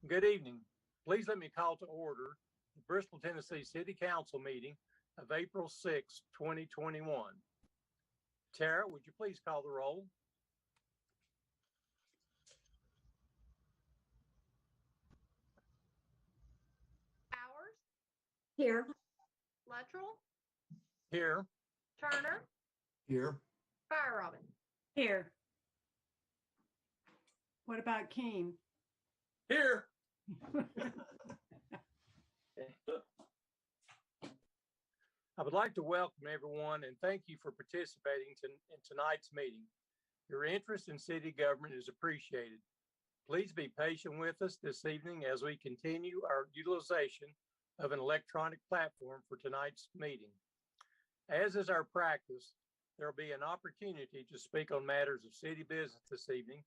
Good evening. Please let me call to order the Bristol, Tennessee City Council meeting of April 6, 2021. Tara, would you please call the roll? Powers? Here. Luttrell? Here. Turner? Here. Fire Robin? Here. What about Keene? Here. I would like to welcome everyone and thank you for participating in tonight's meeting. Your interest in city government is appreciated. Please be patient with us this evening as we continue our utilization of an electronic platform for tonight's meeting. As is our practice, there will be an opportunity to speak on matters of city business this evening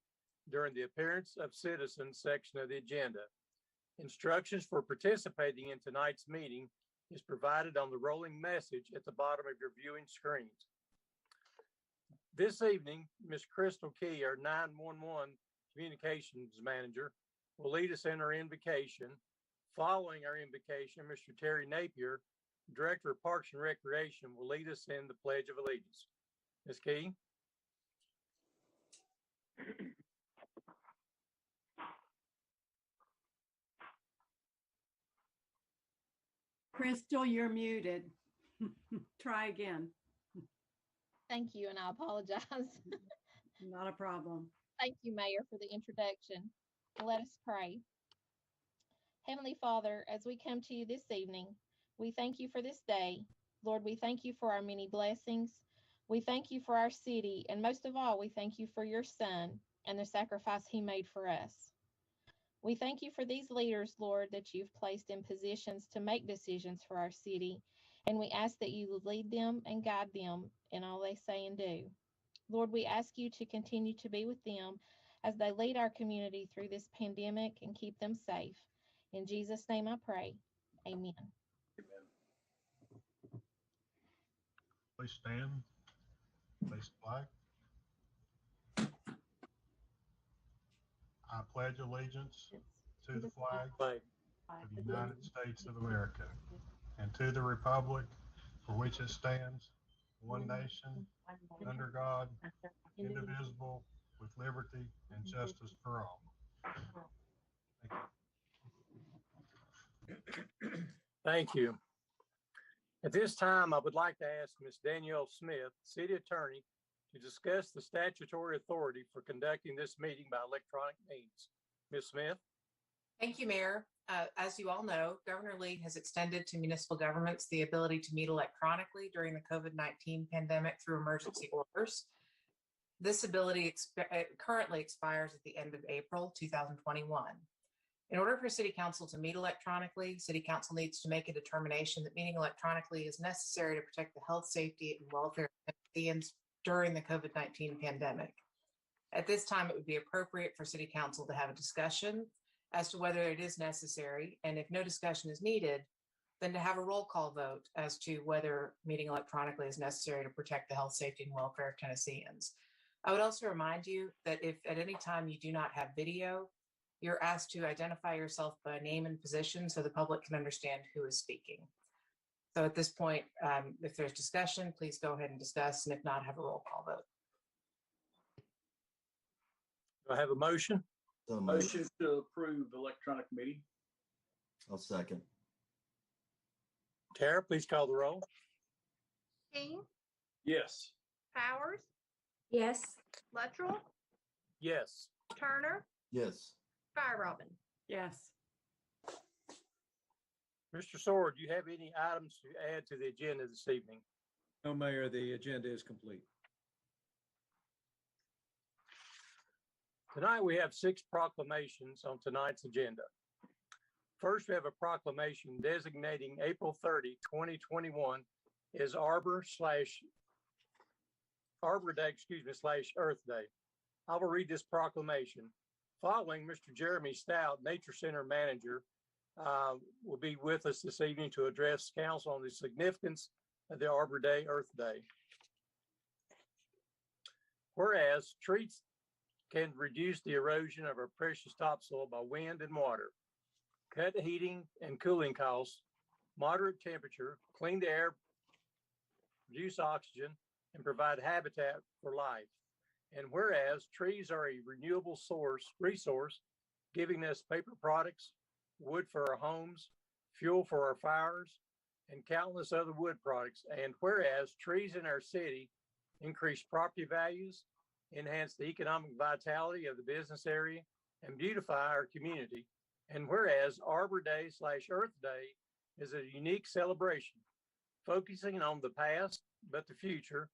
during the appearance of citizens section of the agenda. Instructions for participating in tonight's meeting is provided on the rolling message at the bottom of your viewing screens. This evening, Ms. Crystal Key, our 911 communications manager, will lead us in our invocation. Following our invocation, Mr. Terry Napier, Director of Parks and Recreation, will lead us in the Pledge of Allegiance. Ms. Key. Crystal, you're muted. Try again. Thank you, and I apologize. Not a problem. Thank you, Mayor, for the introduction. Let us pray. Heavenly Father, as we come to you this evening, we thank you for this day. Lord, we thank you for our many blessings. We thank you for our city, and most of all, we thank you for your Son and the sacrifice he made for us. We thank you for these leaders, Lord, that you've placed in positions to make decisions for our city, and we ask that you lead them and guide them in all they say and do. Lord, we ask you to continue to be with them as they lead our community through this pandemic and keep them safe. In Jesus' name I pray, amen. Amen. Please stand, face the flag. I pledge allegiance to the flag of the United States of America and to the republic for which it stands, one nation, under God, indivisible, with liberty and justice for all. Thank you. Thank you. At this time, I would like to ask Ms. Danielle Smith, City Attorney, to discuss the statutory authority for conducting this meeting by electronic means. Ms. Smith. Thank you, Mayor. As you all know, Governor Lee has extended to municipal governments the ability to meet electronically during the COVID-19 pandemic through emergency orders. This ability currently expires at the end of April 2021. In order for City Council to meet electronically, City Council needs to make a determination that meeting electronically is necessary to protect the health, safety, and welfare of Tennesseans during the COVID-19 pandemic. At this time, it would be appropriate for City Council to have a discussion as to whether it is necessary, and if no discussion is needed, then to have a roll call vote as to whether meeting electronically is necessary to protect the health, safety, and welfare of Tennesseans. I would also remind you that if at any time you do not have video, you're asked to identify yourself by name and position so the public can understand who is speaking. So at this point, if there's discussion, please go ahead and discuss, and if not, have a roll call vote. Do I have a motion? So Motion to approve electronic meeting. I'll second. Tara, please call the roll. King? Yes. Powers? Yes. Luttrell? Yes. Turner? Yes. Fire Robin? Yes. Mr. Sword, do you have any items to add to the agenda this evening? No, Mayor, the agenda is complete. Tonight we have 6 proclamations on tonight's agenda. First, we have a proclamation designating April 30, 2021 as Arbor Day, /Earth Day. I will read this proclamation. Following, Mr. Jeremy Stout, Nature Center Manager, will be with us this evening to address council on the significance of the Arbor Day, Earth Day. Whereas trees can reduce the erosion of our precious topsoil by wind and water. cut heating and cooling costs, moderate temperature, clean the air, produce oxygen, and provide habitat for life. And whereas trees are a renewable resource, giving us paper products, wood for our homes, fuel for our fires, and countless other wood products. And whereas trees in our city increase property values, enhance the economic vitality of the business area, and beautify our community. And whereas Arbor Day / Earth Day is a unique celebration, focusing on the past, but the future.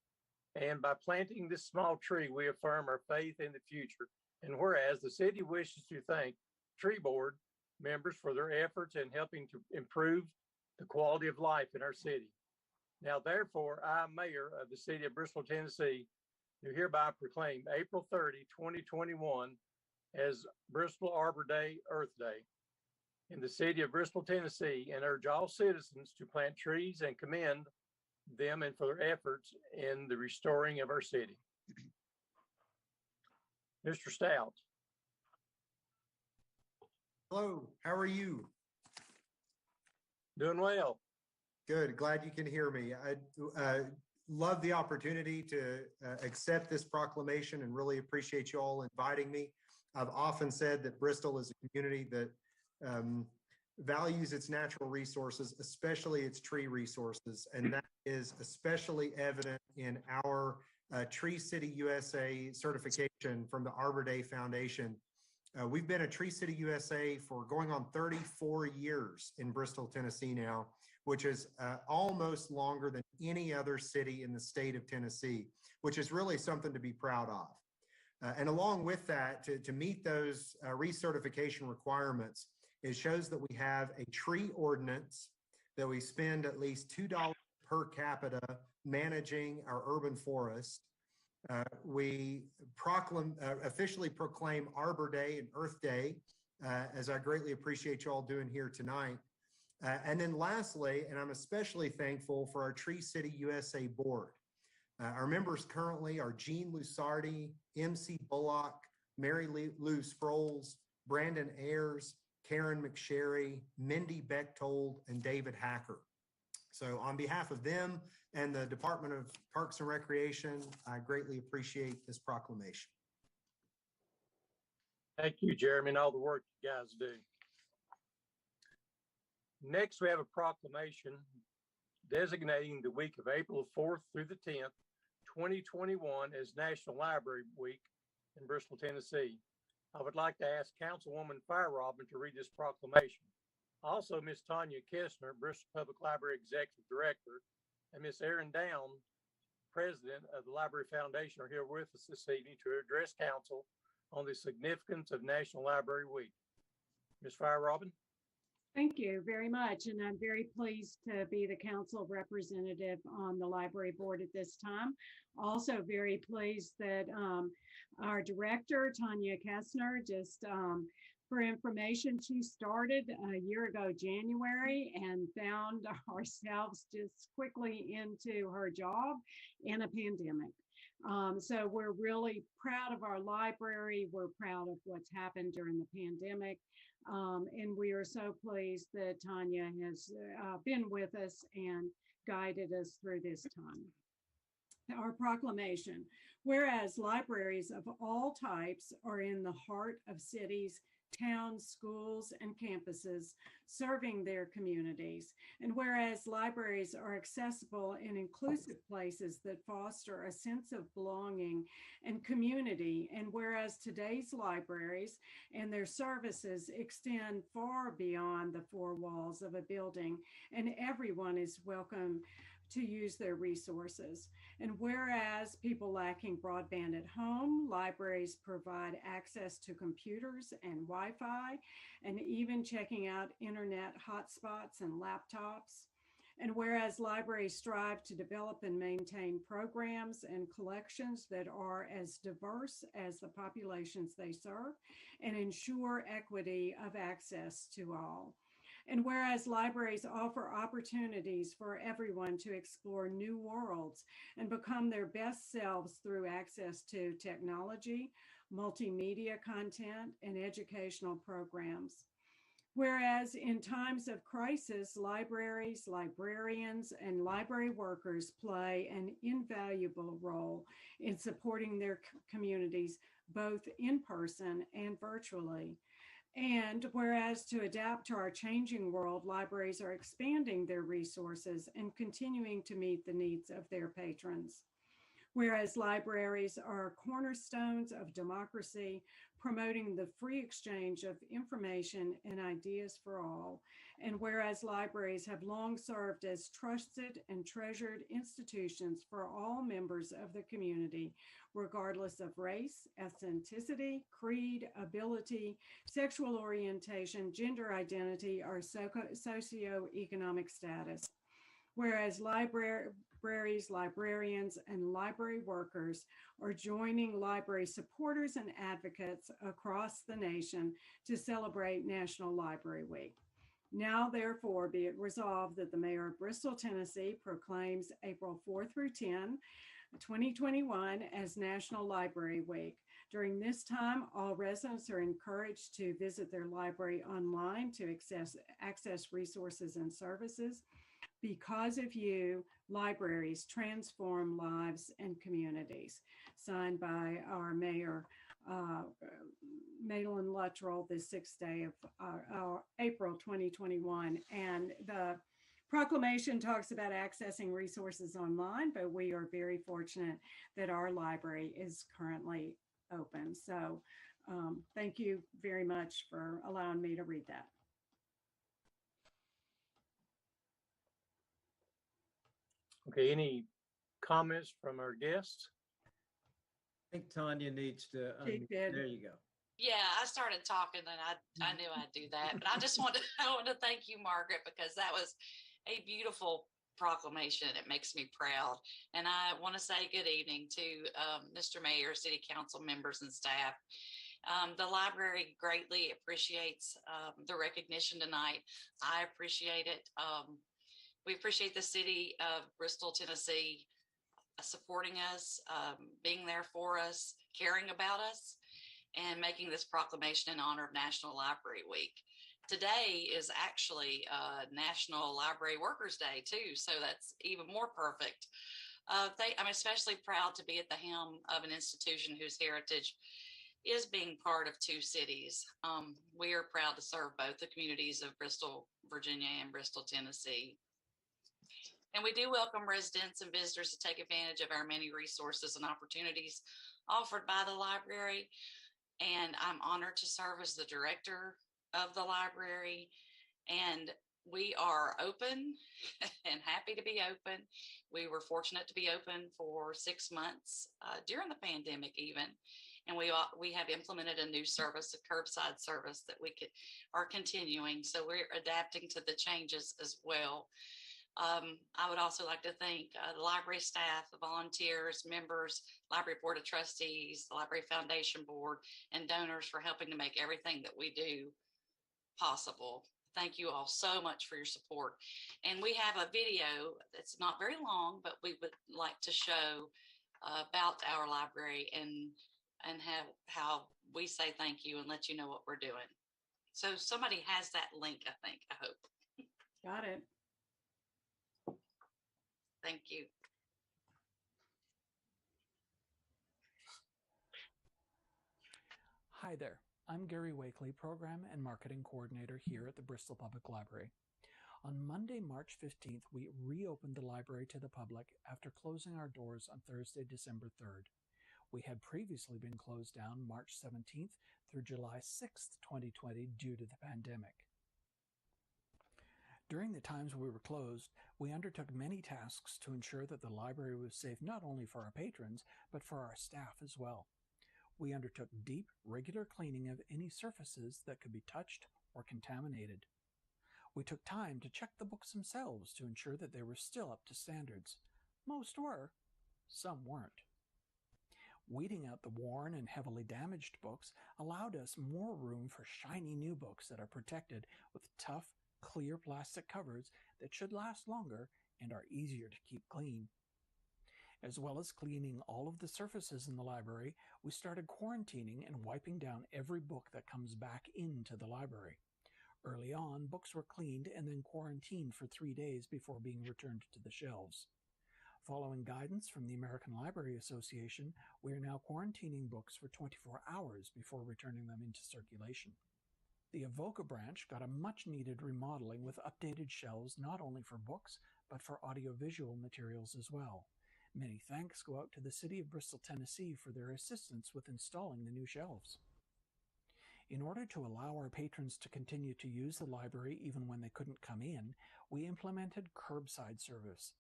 And by planting this small tree, we affirm our faith in the future. And whereas the city wishes to thank Tree Board members for their efforts in helping to improve the quality of life in our city. Now, therefore, I, Mayor of the City of Bristol, Tennessee, do hereby proclaim April 30, 2021 as Bristol Arbor Day, Earth Day in the City of Bristol, Tennessee, and urge all citizens to plant trees and commend them and for their efforts in the restoring of our city. Mr. Stout. Hello, how are you? Doing well. Good, glad you can hear me. I love the opportunity to accept this proclamation and really appreciate you all inviting me. I've often said that Bristol is a community that values its natural resources, especially its tree resources, and that is especially evident in our Tree City USA certification from the Arbor Day Foundation. We've been a Tree City USA for going on 34 years in Bristol, Tennessee now, which is almost longer than any other city in the state of Tennessee, which is really something to be proud of. And along with that, to meet those recertification requirements, it shows that we have a tree ordinance, that we spend at least $2 per capita managing our urban forests. We officially proclaim Arbor Day and Earth Day, as I greatly appreciate you all doing here tonight. And then lastly, and I'm especially thankful for our Tree City USA board. Our members currently are Jean Lusardi, MC Bullock, Mary Lou Sproles, Brandon Ayers, Karen McSherry, Mindy Bechtold, and David Hacker. So on behalf of them and the Department of Parks and Recreation, I greatly appreciate this proclamation. Thank you, Jeremy, and all the work you guys do. Next, we have a proclamation designating the week of April 4th through the 10th, 2021 as National Library Week in Bristol, Tennessee. I would like to ask Councilwoman Firerobin to read this proclamation. Also, Ms. Tanya Kessner, Bristol Public Library Executive Director, and Ms. Erin Down, President of the Library Foundation, are here with us this evening to address Council on the significance of National Library Week. Ms. Firerobin. Thank you very much. And I'm very pleased to be the council representative on the library board at this time. Also very pleased that our director, Tanya Kessner, just for information, she started a year ago, January, and found ourselves just quickly into her job in a pandemic. So we're really proud of our library. We're proud of what's happened during the pandemic. And we are so pleased that Tanya has been with us and guided us through this time. Our proclamation, whereas libraries of all types are in the heart of cities, towns, schools, and campuses serving their communities. And whereas libraries are accessible and inclusive places that foster a sense of belonging and community, and whereas today's libraries and their services extend far beyond the four walls of a building, and everyone is welcome to use their resources. And whereas people lacking broadband at home, libraries provide access to computers and Wi-Fi, and even checking out internet hotspots and laptops. And whereas libraries strive to develop and maintain programs and collections that are as diverse as the populations they serve and ensure equity of access to all. And whereas libraries offer opportunities for everyone to explore new worlds and become their best selves through access to technology, multimedia content, and educational programs. Whereas in times of crisis, libraries, librarians, and library workers play an invaluable role in supporting their communities, both in person and virtually. And whereas to adapt to our changing world, libraries are expanding their resources and continuing to meet the needs of their patrons. Whereas libraries are cornerstones of democracy, promoting the free exchange of information and ideas for all. And whereas libraries have long served as trusted and treasured institutions for all members of the community, regardless of race, ethnicity, creed, ability, sexual orientation, gender identity, or socioeconomic status. Whereas libraries, librarians, and library workers are joining library supporters and advocates across the nation to celebrate National Library Week. Now, therefore, be it resolved that the Mayor of Bristol, Tennessee proclaims April 4 through 10, 2021 as National Library Week. During this time, all residents are encouraged to visit their library online to access resources and services. Because of you, libraries transform lives and communities. Signed by our Mayor, Malin Luttrell, the 6th day of April 2021. And the proclamation talks about accessing resources online, but we are very fortunate that our library is currently open. So thank you very much for allowing me to read that. Okay, any comments from our guests? I think Tanya needs to, She did. there you go. Yeah, I started talking and I knew I'd do that, but I just wanted to thank you, Margaret, because that was a beautiful proclamation. It makes me proud. And I want to say good evening to Mr. Mayor, City Council members and staff. The library greatly appreciates the recognition tonight. I appreciate it. We appreciate the city of Bristol, Tennessee, supporting us, being there for us, caring about us, and making this proclamation in honor of National Library Week. Today is actually National Library Workers Day too, so that's even more perfect. I'm especially proud to be at the helm of an institution whose heritage is being part of two cities. We are proud to serve both the communities of Bristol, Virginia, and Bristol, Tennessee. And we do welcome residents and visitors to take advantage of our many resources and opportunities offered by the library. And I'm honored to serve as the director of the library. And we are open and happy to be open. We were fortunate to be open for 6 months during the pandemic even. And we have implemented a new service, a curbside service that are continuing. So we're adapting to the changes as well. I would also like to thank the library staff, the volunteers, members, Library Board of Trustees, the Library Foundation Board, and donors for helping to make everything that we do possible. Thank you all so much for your support. And we have a video that's not very long, but we would like to show about our library and how we say thank you and let you know what we're doing. So somebody has that link, I think, I hope. Got it. Thank you. Hi there, I'm Gary Wakely, Program and Marketing Coordinator here at the Bristol Public Library. On Monday, March 15th, we reopened the library to the public after closing our doors on Thursday, December 3rd. We had previously been closed down March 17th through July 6th, 2020 due to the pandemic. During the times we were closed, we undertook many tasks to ensure that the library was safe not only for our patrons, but for our staff as well. We undertook deep, regular cleaning of any surfaces that could be touched or contaminated. We took time to check the books themselves to ensure that they were still up to standards. Most were, some weren't. Weeding out the worn and heavily damaged books allowed us more room for shiny new books that are protected with tough, clear plastic covers that should last longer and are easier to keep clean. As well as cleaning all of the surfaces in the library, we started quarantining and wiping down every book that comes back into the library. Early on, books were cleaned and then quarantined for 3 days before being returned to the shelves. Following guidance from the American Library Association, we are now quarantining books for 24 hours before returning them into circulation. The Avoca branch got a much-needed remodeling with updated shelves not only for books, but for audiovisual materials as well. Many thanks go out to the City of Bristol, Tennessee for their assistance with installing the new shelves. In order to allow our patrons to continue to use the library even when they couldn't come in, we implemented Curbside Service.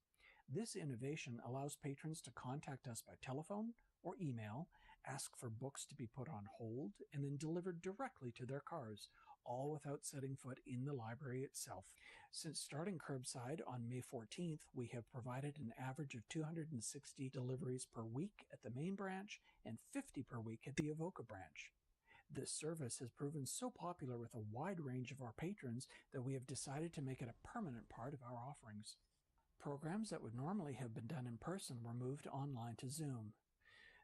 This innovation allows patrons to contact us by telephone or email, ask for books to be put on hold, and then delivered directly to their cars, all without setting foot in the library itself. Since starting Curbside on May 14th, we have provided an average of 260 deliveries per week at the main branch and 50 per week at the Avoca branch. This service has proven so popular with a wide range of our patrons that we have decided to make it a permanent part of our offerings. Programs that would normally have been done in person were moved online to Zoom.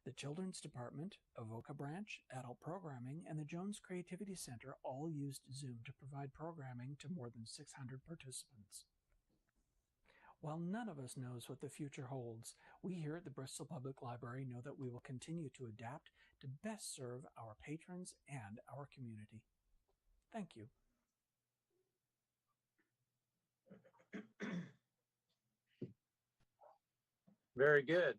The Children's Department, Avoca Branch, Adult Programming, and the Jones Creativity Center all used Zoom to provide programming to more than 600 participants. While none of us knows what the future holds, we here at the Bristol Public Library know that we will continue to adapt to best serve our patrons and our community. Thank you. Very good.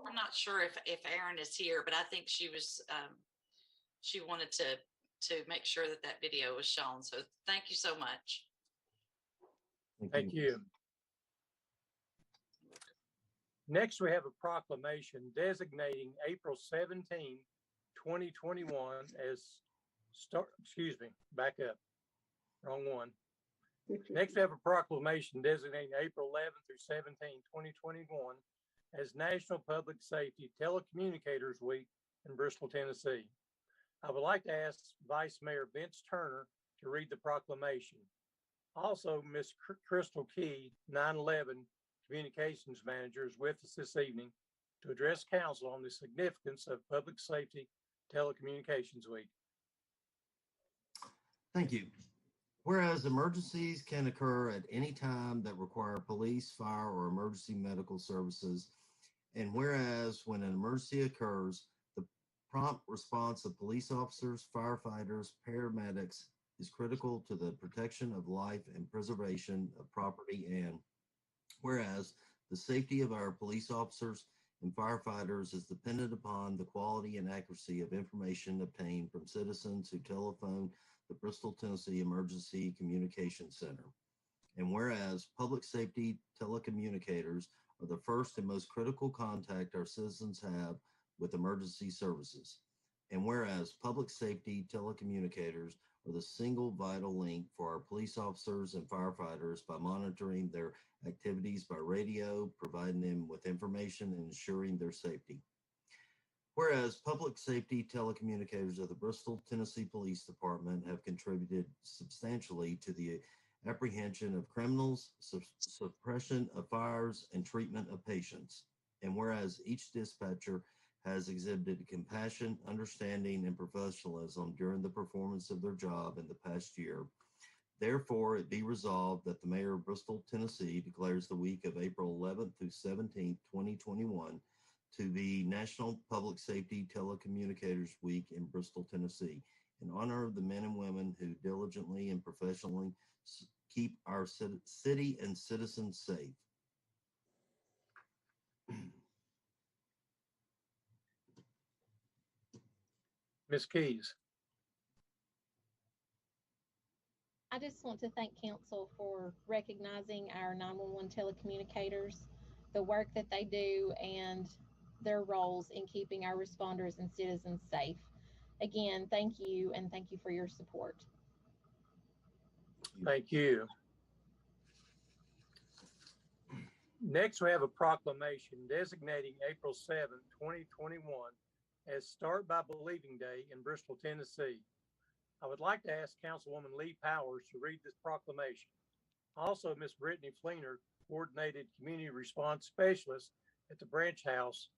I'm not sure if Erin is here, but I think she was, she wanted to make sure that that video was shown. So thank you so much. Thank you. Next, we have a proclamation designating April 17, 2021 as back up. Wrong one. Next, we have a proclamation designating April 11 through 17, 2021 as National Public Safety Telecommunicators Week in Bristol, Tennessee. I would like to ask Vice Mayor Vince Turner to read the proclamation. Also, Ms. Crystal Key, 9/11 Communications Manager, is with us this evening to address council on the significance of Public Safety Telecommunications Week. Thank you. Whereas emergencies can occur at any time that require police, fire, or emergency medical services, and whereas when an emergency occurs, the prompt response of police officers, firefighters, paramedics is critical to the protection of life and preservation of property, and whereas the safety of our police officers and firefighters is dependent upon the quality and accuracy of information obtained from citizens who telephone the Bristol, Tennessee Emergency Communication Center. And whereas public safety telecommunicators are the first and most critical contact our citizens have with emergency services. And whereas public safety telecommunicators are the single vital link for our police officers and firefighters by monitoring their activities by radio, providing them with information and ensuring their safety. Whereas public safety telecommunicators of the Bristol, Tennessee Police Department have contributed substantially to the apprehension of criminals, suppression of fires, and treatment of patients. And whereas each dispatcher has exhibited compassion, understanding, and professionalism during the performance of their job in the past year, therefore it be resolved that the Mayor of Bristol, Tennessee declares the week of April 11th through 17th, 2021 to be National Public Safety Telecommunicators Week in Bristol, Tennessee, in honor of the men and women who diligently and professionally keep our city and citizens safe. Ms. Keys. I just want to thank council for recognizing our 911 telecommunicators, the work that they do, and their roles in keeping our responders and citizens safe. Again, thank you, and thank you for your support. Thank you. Next, we have a proclamation designating April 7th, 2021 as Start by Believing Day in Bristol, Tennessee. I would like to ask Councilwoman Lee Powers to read this proclamation. Also, Ms. Brittany Fleener, Coordinated Community Response Specialist at the Branch House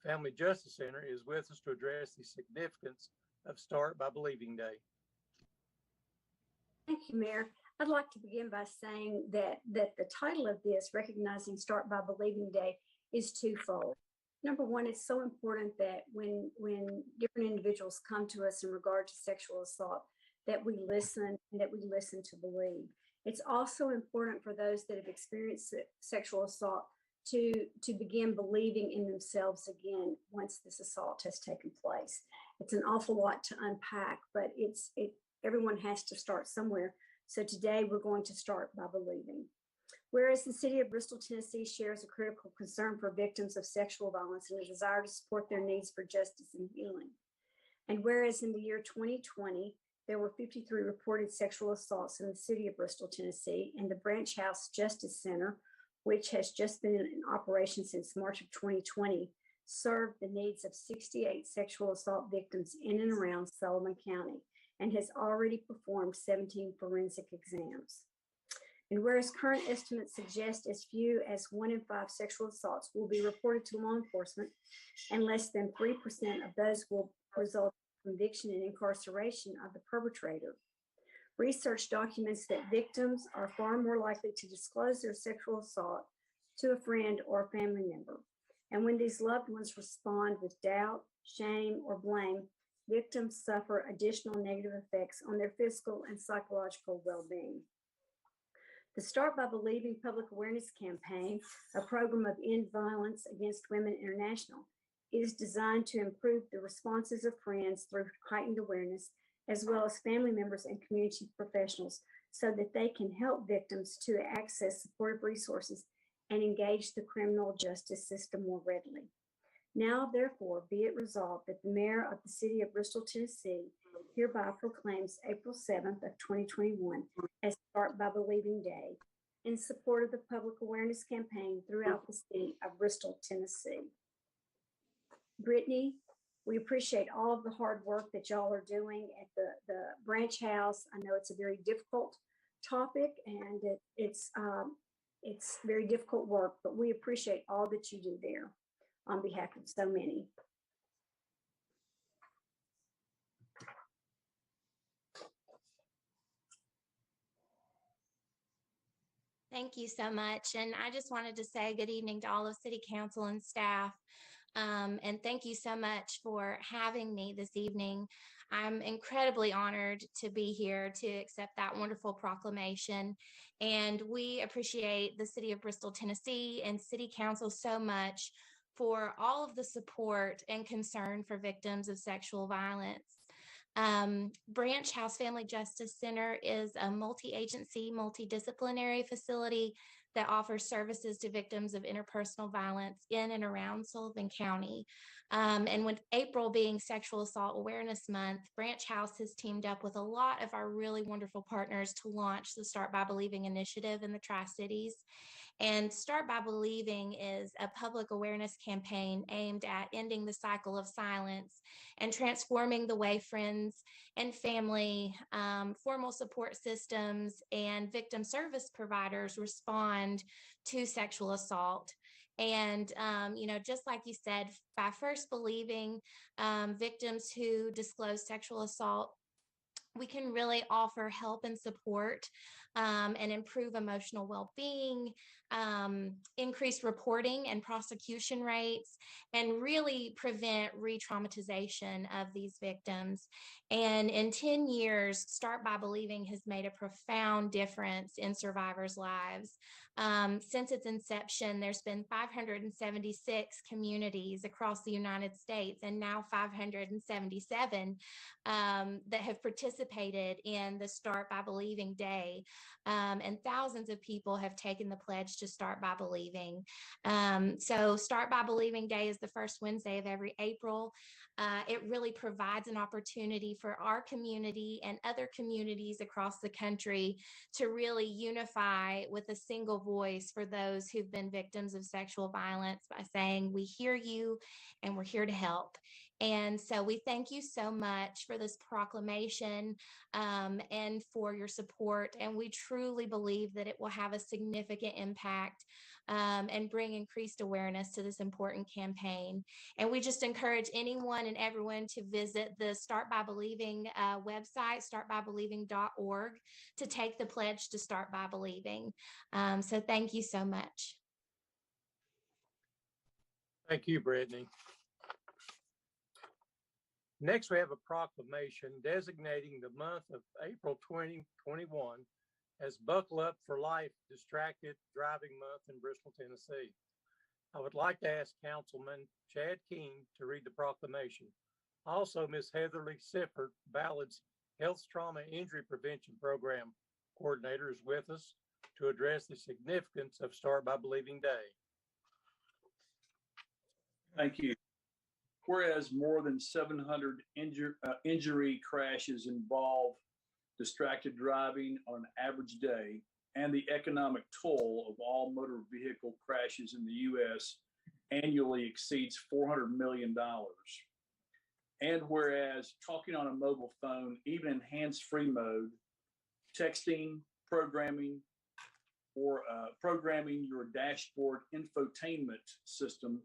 Family Justice Center, is with us to address the significance of Start by Believing Day. Thank you, Mayor. I'd like to begin by saying that the title of this, Recognizing Start by Believing Day, is twofold. Number one, it's so important that when different individuals come to us in regard to sexual assault, that we listen and that we listen to believe. It's also important for those that have experienced sexual assault to begin believing in themselves again once this assault has taken place. It's an awful lot to unpack, but everyone has to start somewhere. So today we're going to start by believing. Whereas the city of Bristol, Tennessee shares a critical concern for victims of sexual violence and a desire to support their needs for justice and healing. And whereas in the year 2020, there were 53 reported sexual assaults in the city of Bristol, Tennessee, and the Branch House Justice Center, which has just been in operation since March of 2020, served the needs of 68 sexual assault victims in and around Sullivan County, and has already performed 17 forensic exams. And whereas current estimates suggest as few as 1 in 5 sexual assaults will be reported to law enforcement, and less than 3% of those will result in conviction and incarceration of the perpetrator, research documents that victims are far more likely to disclose their sexual assault to a friend or a family member. And when these loved ones respond with doubt, shame, or blame, victims suffer additional negative effects on their physical and psychological well-being. The Start by Believing Public Awareness Campaign, a program of End Violence Against Women International, is designed to improve the responses of friends through heightened awareness, as well as family members and community professionals, so that they can help victims to access supportive resources and engage the criminal justice system more readily. Now, therefore, be it resolved that the Mayor of the City of Bristol, Tennessee, hereby proclaims April 7th of 2021 as Start by Believing Day in support of the public awareness campaign throughout the city of Bristol, Tennessee. Brittany, we appreciate all of the hard work that y'all are doing at the Branch House. I know it's a very difficult topic and it's very difficult work, but we appreciate all that you do there on behalf of so many. Thank you so much. And I just wanted to say good evening to all of City Council and staff. And thank you so much for having me this evening. I'm incredibly honored to be here to accept that wonderful proclamation. And we appreciate the City of Bristol, Tennessee and City Council so much for all of the support and concern for victims of sexual violence. Branch House Family Justice Center is a multi-agency, multidisciplinary facility that offers services to victims of interpersonal violence in and around Sullivan County. And with April being Sexual Assault Awareness Month, Branch House has teamed up with a lot of our really wonderful partners to launch the Start by Believing initiative in the Tri-Cities. And Start by Believing is a public awareness campaign aimed at ending the cycle of silence and transforming the way friends and family, formal support systems, and victim service providers respond to sexual assault. And, just like you said, by first believing victims who disclose sexual assault, we can really offer help and support and improve emotional well-being, increase reporting and prosecution rates, and really prevent re-traumatization of these victims. And in 10 years, Start by Believing has made a profound difference in survivors' lives. Since its inception, there's been 576 communities across the United States and now 577 that have participated in the Start by Believing Day. And thousands of people have taken the pledge to Start by Believing. So Start by Believing Day is the first Wednesday of every April. It really provides an opportunity for our community and other communities across the country to really unify with a single voice for those who've been victims of sexual violence by saying, we hear you and we're here to help. And so we thank you so much for this proclamation and for your support. And we truly believe that it will have a significant impact and bring increased awareness to this important campaign. And we just encourage anyone and everyone to visit the Start by Believing website, startbybelieving.org, to take the pledge to Start by Believing. So thank you so much. Thank you, Brittany. Next, we have a proclamation designating the month of April 2021 as Buckle Up for Life Distracted Driving Month in Bristol, Tennessee. I would like to ask Councilman Chad King to read the proclamation. Also, Ms. Heatherly Sifford, Ballard's Health Trauma Injury Prevention Program Coordinator, is with us to address the significance of Start by Believing Day. Thank you. Whereas more than 700 injury crashes involve distracted driving on an average day, and the economic toll of all motor vehicle crashes in the U.S. annually exceeds $400 million. And whereas talking on a mobile phone, even in hands-free mode, texting, programming, or programming your dashboard infotainment system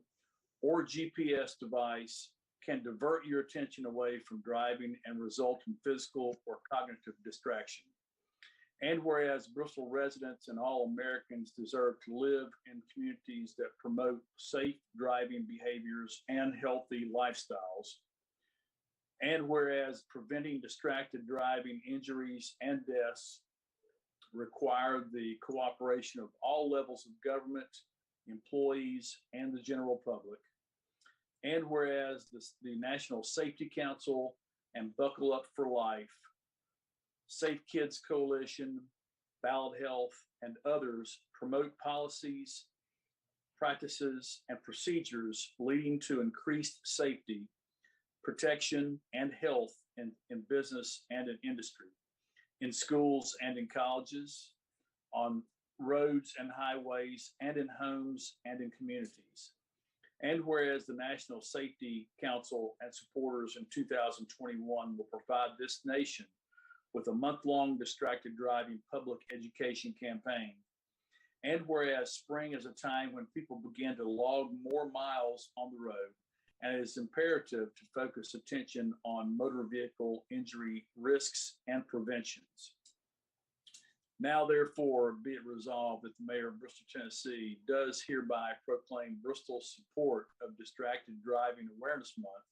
or GPS device can divert your attention away from driving and result in physical or cognitive distraction. And whereas Bristol residents and all Americans deserve to live in communities that promote safe driving behaviors and healthy lifestyles. And whereas preventing distracted driving injuries and deaths require the cooperation of all levels of government, employees, and the general public. And whereas the National Safety Council and Buckle Up for Life, Safe Kids Coalition, Ballad Health, and others promote policies, practices, and procedures leading to increased safety, protection, and health in business and in industry, in schools and in colleges, on roads and highways, and in homes and in communities. And whereas the National Safety Council and supporters in 2021 will provide this nation with a month-long distracted driving public education campaign. And whereas spring is a time when people begin to log more miles on the road, and it is imperative to focus attention on motor vehicle injury risks and preventions. Now, therefore, be it resolved that the Mayor of Bristol, Tennessee does hereby proclaim Bristol's support of Distracted Driving Awareness Month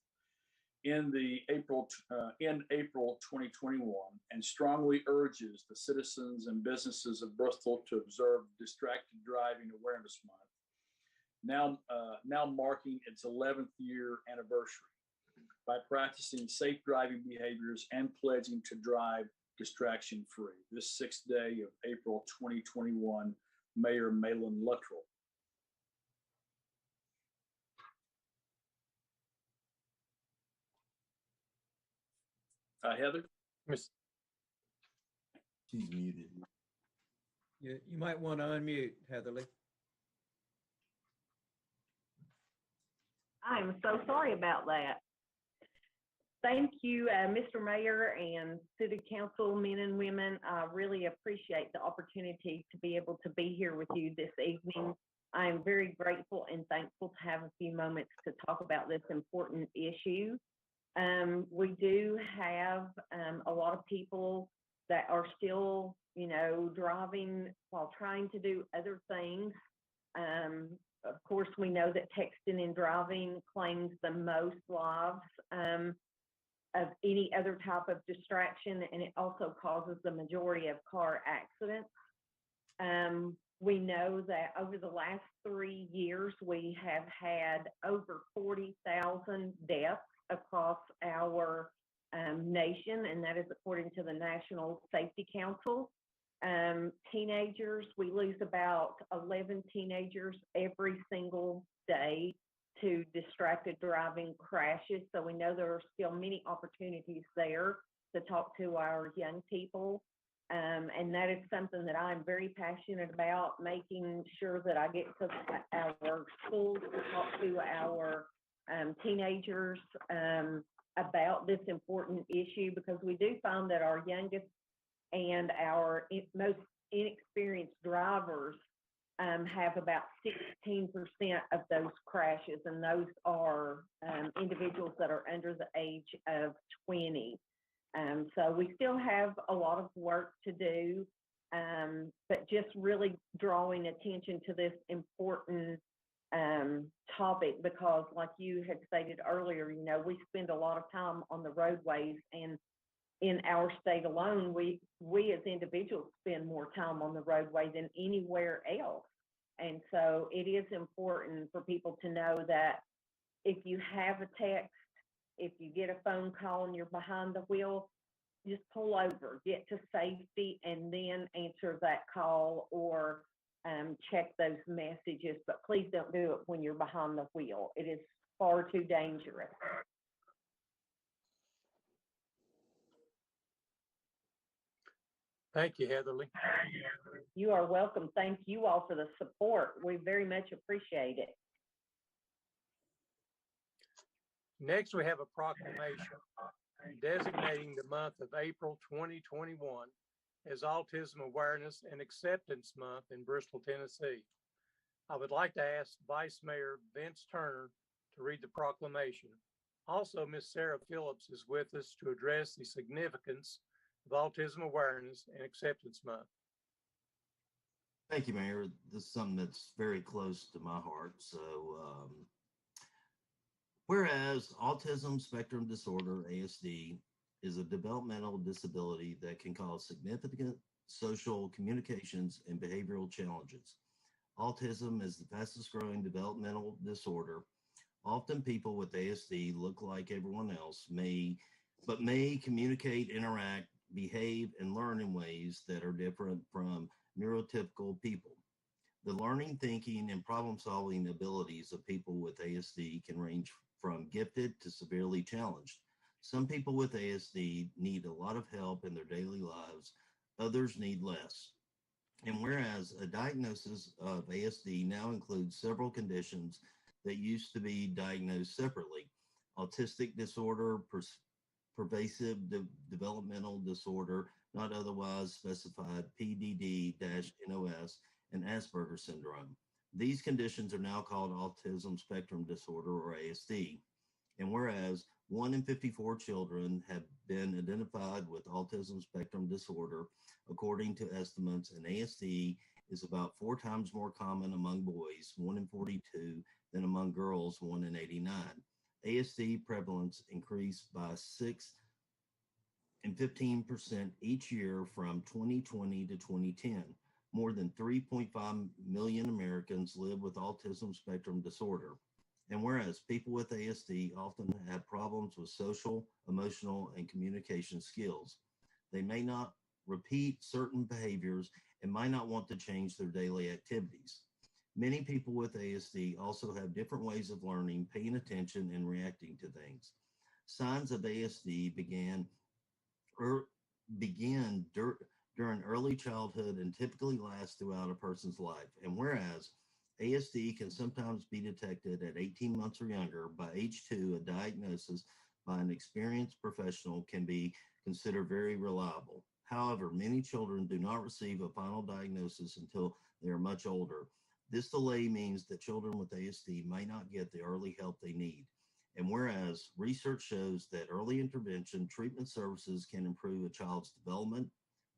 in April 2021, and strongly urges the citizens and businesses of Bristol to observe Distracted Driving Awareness Month, now marking its 11th year anniversary, by practicing safe driving behaviors and pledging to drive distraction-free. This 6th day of April 2021, Mayor Malin Luttrell. Heather? Miss. She's muted. You might want to unmute, Heatherly. I'm so sorry about that. Thank you, Mr. Mayor and City Council men and women. I really appreciate the opportunity to be able to be here with you this evening. I am very grateful and thankful to have a few moments to talk about this important issue. We do have a lot of people that are still, driving while trying to do other things. Of course, we know that texting and driving claims the most lives of any other type of distraction, and it also causes the majority of car accidents. We know that over the last 3 years, we have had over 40,000 deaths across our nation, and that is according to the National Safety Council. Teenagers, we lose about 11 teenagers every single day to distracted driving crashes. So we know there are still many opportunities there to talk to our young people. And that is something that I'm very passionate about, making sure that I get to our schools to talk to our teenagers about this important issue, because we do find that our youngest and our most inexperienced drivers have about 16% of those crashes, and those are individuals that are under the age of 20. So we still have a lot of work to do, but just really drawing attention to this important topic, because like you had stated earlier, you know, we spend a lot of time on the roadways, and in our state alone, we as individuals spend more time on the roadway than anywhere else. And so it is important for people to know that if you have a text, if you get a phone call and you're behind the wheel, just pull over, get to safety, and then answer that call or check those messages. But please don't do it when you're behind the wheel. It is far too dangerous. Thank you, Heatherly. You are welcome. Thank you all for the support. We very much appreciate it. Next, we have a proclamation designating the month of April 2021 as Autism Awareness and Acceptance Month in Bristol, Tennessee. I would like to ask Vice Mayor Vince Turner to read the proclamation. Also, Ms. Sarah Phillips is with us to address the significance of Autism Awareness and Acceptance Month. Thank you, Mayor. This is something that's very close to my heart. So, whereas autism spectrum disorder, ASD, is a developmental disability that can cause significant social, communications, and behavioral challenges. Autism is the fastest growing developmental disorder. Often people with ASD look like everyone else, may communicate, interact, behave, and learn in ways that are different from neurotypical people. The learning, thinking, and problem-solving abilities of people with ASD can range from gifted to severely challenged. Some people with ASD need a lot of help in their daily lives, others need less. And whereas a diagnosis of ASD now includes several conditions that used to be diagnosed separately: autistic disorder, pervasive developmental disorder, not otherwise specified, PDD-NOS, and Asperger's syndrome. These conditions are now called autism spectrum disorder, or ASD. And whereas 1 in 54 children have been identified with autism spectrum disorder, according to estimates, and ASD is about 4 times more common among boys, 1 in 42, than among girls, 1 in 89. ASD prevalence increased by 6 and 15% each year from 2020 to 2010. More than 3.5 million Americans live with autism spectrum disorder. And whereas people with ASD often have problems with social, emotional, and communication skills, they may not repeat certain behaviors and might not want to change their daily activities. Many people with ASD also have different ways of learning, paying attention, and reacting to things. Signs of ASD begin during early childhood and typically last throughout a person's life. And whereas ASD can sometimes be detected at 18 months or younger, by age 2, a diagnosis by an experienced professional can be considered very reliable. However, many children do not receive a final diagnosis until they are much older. This delay means that children with ASD might not get the early help they need. And whereas research shows that early intervention treatment services can improve a child's development,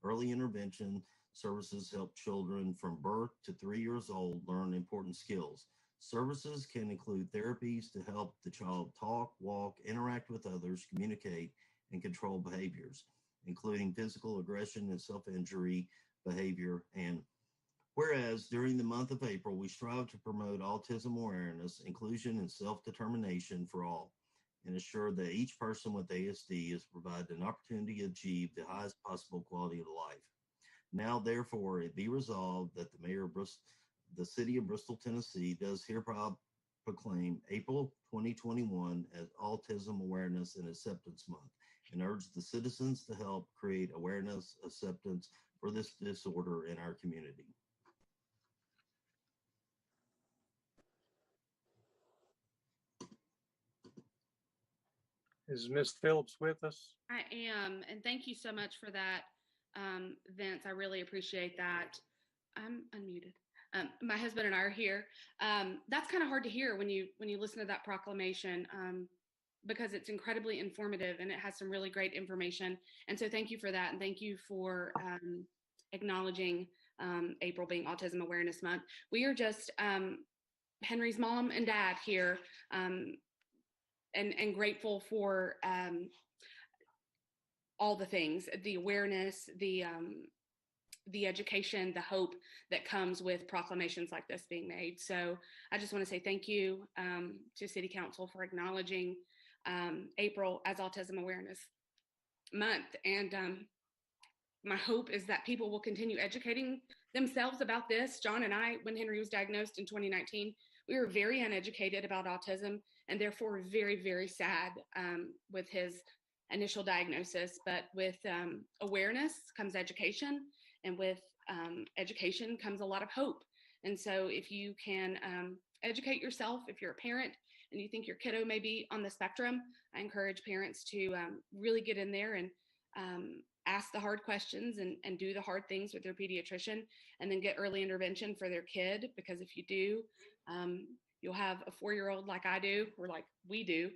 early intervention services help children from birth to 3 years old learn important skills. Services can include therapies to help the child talk, walk, interact with others, communicate, and control behaviors, including physical aggression and self-injury behavior. And whereas during the month of April, we strive to promote autism awareness, inclusion, and self-determination for all, and ensure that each person with ASD is provided an opportunity to achieve the highest possible quality of life. Now, therefore, it be resolved that the Mayor of the City of Bristol, Tennessee, does hereby proclaim April 2021 as Autism Awareness and Acceptance Month, and urge the citizens to help create awareness, acceptance for this disorder in our community. Is Ms. Phillips with us? I am, and thank you so much for that, Vince. I really appreciate that. I'm unmuted. My husband and I are here. That's kind of hard to hear when you listen to that proclamation, because it's incredibly informative and it has some really great information. And so thank you for that, and thank you for acknowledging April being Autism Awareness Month. We are just Henry's mom and dad here, and grateful for all the things, the awareness, the education, the hope that comes with proclamations like this being made. So I just want to say thank you to City Council for acknowledging April as Autism Awareness Month. And my hope is that people will continue educating themselves about this. John and I, when Henry was diagnosed in 2019, we were very uneducated about autism, and therefore very, very sad with his initial diagnosis. But with awareness comes education, and with education comes a lot of hope. And so if you can educate yourself, if you're a parent and you think your kiddo may be on the spectrum, I encourage parents to really get in there and ask the hard questions and do the hard things with their pediatrician, and then get early intervention for their kid. Because if you do, you'll have a 4-year-old like I do, or like we do,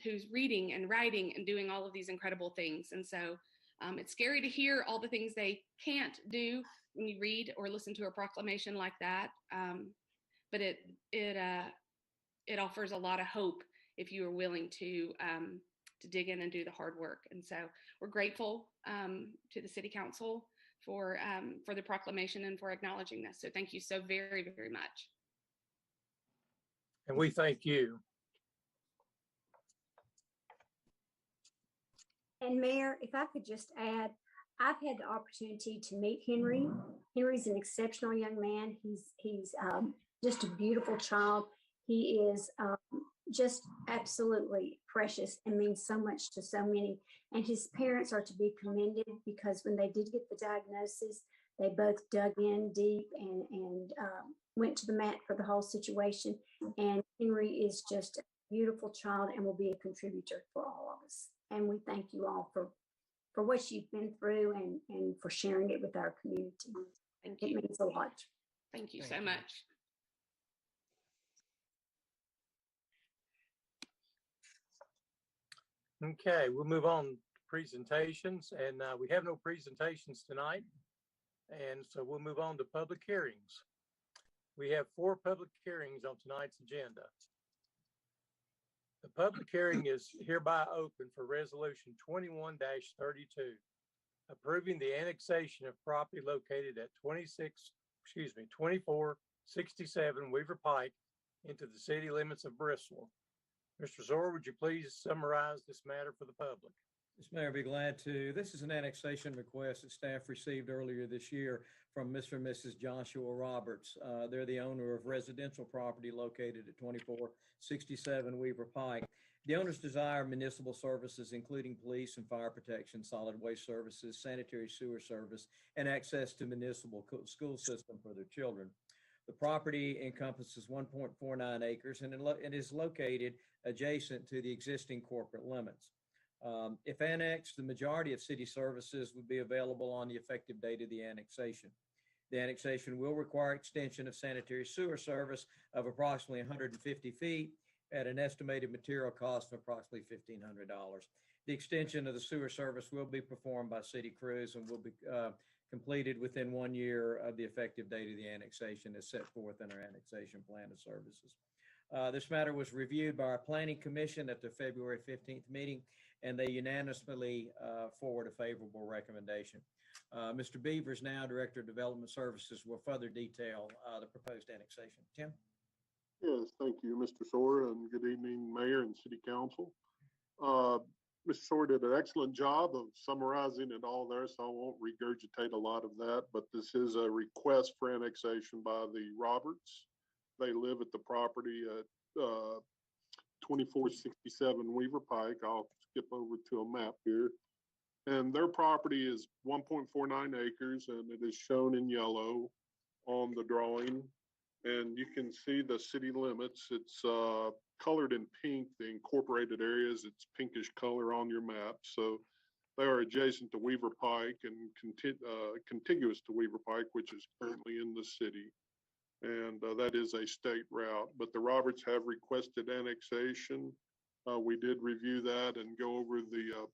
who's reading and writing and doing all of these incredible things. And so it's scary to hear all the things they can't do when you read or listen to a proclamation like that. But it offers a lot of hope if you are willing to dig in and do the hard work. And so we're grateful to the City Council for the proclamation and for acknowledging this. So thank you so very, very much. And we thank you. And Mayor, if I could just add, I've had the opportunity to meet Henry. Henry's an exceptional young man. He's just a beautiful child. He is just absolutely precious and means so much to so many. And his parents are to be commended, because when they did get the diagnosis, they both dug in deep and went to the mat for the whole situation. And Henry is just a beautiful child and will be a contributor for all of us. And we thank you all for what you've been through and for sharing it with our community. Thank you. It means a lot. Thank you so much. Okay, we'll move on to presentations, and we have no presentations tonight. And so we'll move on to public hearings. We have 4 public hearings on tonight's agenda. The public hearing is hereby open for Resolution 21-32, approving the annexation of property located at 2467 Weaver Pike into the city limits of Bristol. Mr. Zor, would you please summarize this matter for the public? Yes, Mayor, I'd be glad to. This is an annexation request that staff received earlier this year from Mr. and Mrs. Joshua Roberts. They're the owner of residential property located at 2467 Weaver Pike. The owners desire municipal services, including police and fire protection, solid waste services, sanitary sewer service, and access to municipal school system for their children. The property encompasses 1.49 acres and it is located adjacent to the existing corporate limits. If annexed, the majority of city services would be available on the effective date of the annexation. The annexation will require extension of sanitary sewer service of approximately 150 feet at an estimated material cost of approximately $1,500. The extension of the sewer service will be performed by city crews and will be completed within 1 year of the effective date of the annexation as set forth in our annexation plan of services. This matter was reviewed by our Planning Commission at their February 15th meeting, and they unanimously forward a favorable recommendation. Mr. Beavers, now Director of Development Services, will further detail the proposed annexation. Tim? Yes, thank you, Mr. Sora, and good evening, Mayor and City Council. Mr. Sora did an excellent job of summarizing it all there, so I won't regurgitate a lot of that, but this is a request for annexation by the Roberts. They live at the property at 2467 Weaver Pike. I'll skip over to a map here. And their property is 1.49 acres, and it is shown in yellow on the drawing. And and you can see the city limits. It's colored in pink, the incorporated areas. It's pinkish color on your map. So they are adjacent to Weaver Pike and contiguous to Weaver Pike, which is currently in the city. And that is a state route. But the Roberts have requested annexation. We did review that and go over the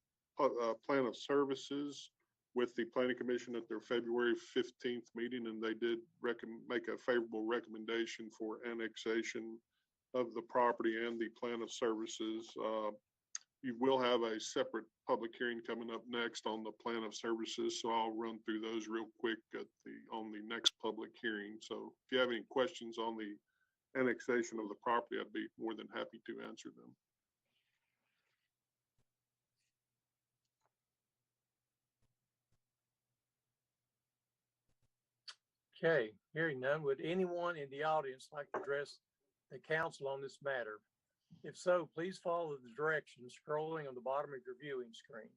plan of services with the Planning Commission at their February 15th meeting, and they did make a favorable recommendation for annexation of the property and the plan of services. You will have a separate public hearing coming up next on the plan of services, so I'll run through those real quick on the next public hearing. So if you have any questions on the annexation of the property, I'd be more than happy to answer them. Okay, hearing none, would anyone in the audience like to address the council on this matter? If so, please follow the directions scrolling on the bottom of your viewing screen.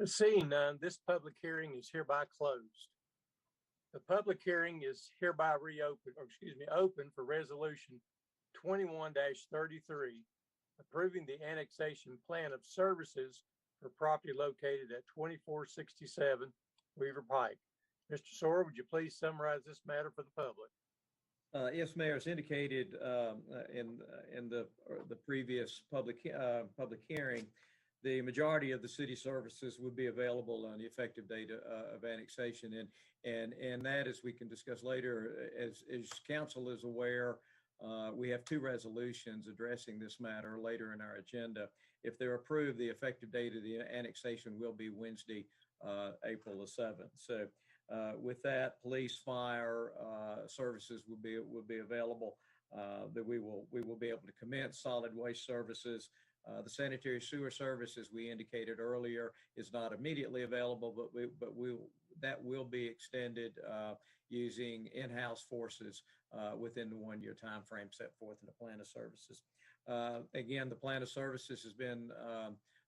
Seeing none, this public hearing is hereby closed. The public hearing is hereby open for resolution 21-33, approving the annexation plan of services for property located at 2467 Weaver Pike. Mr. Sora, would you please summarize this matter for the public? Yes, Mayor, as indicated in the previous public hearing, the majority of the city services would be available on the effective date of annexation. And that, as we can discuss later, as council is aware, we have two resolutions addressing this matter later in our agenda. If they're approved, the effective date of the annexation will be Wednesday, April the 7th. So with that, police, fire services will be available. That we will be able to commence solid waste services. The sanitary sewer service, as we indicated earlier, is not immediately available, but that will be extended using in-house forces within the 1-year time frame set forth in the plan of services. Again, the plan of services has been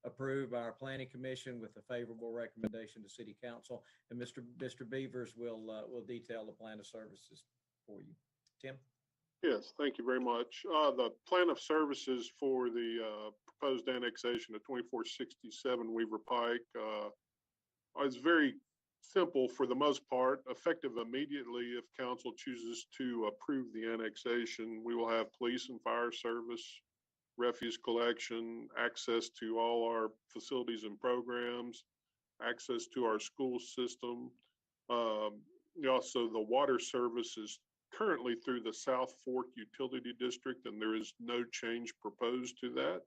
approved by our Planning Commission with a favorable recommendation to City Council, and Mr. Beavers will detail the plan of services for you. Tim? Yes, thank you very much. The plan of services for the proposed annexation of 2467 Weaver Pike is very simple for the most part, effective immediately. If council chooses to approve the annexation, we will have police and fire service, refuse collection, access to all our facilities and programs, access to our school system. Also, the water service is currently through the South Fork Utility District, and there is no change proposed to that.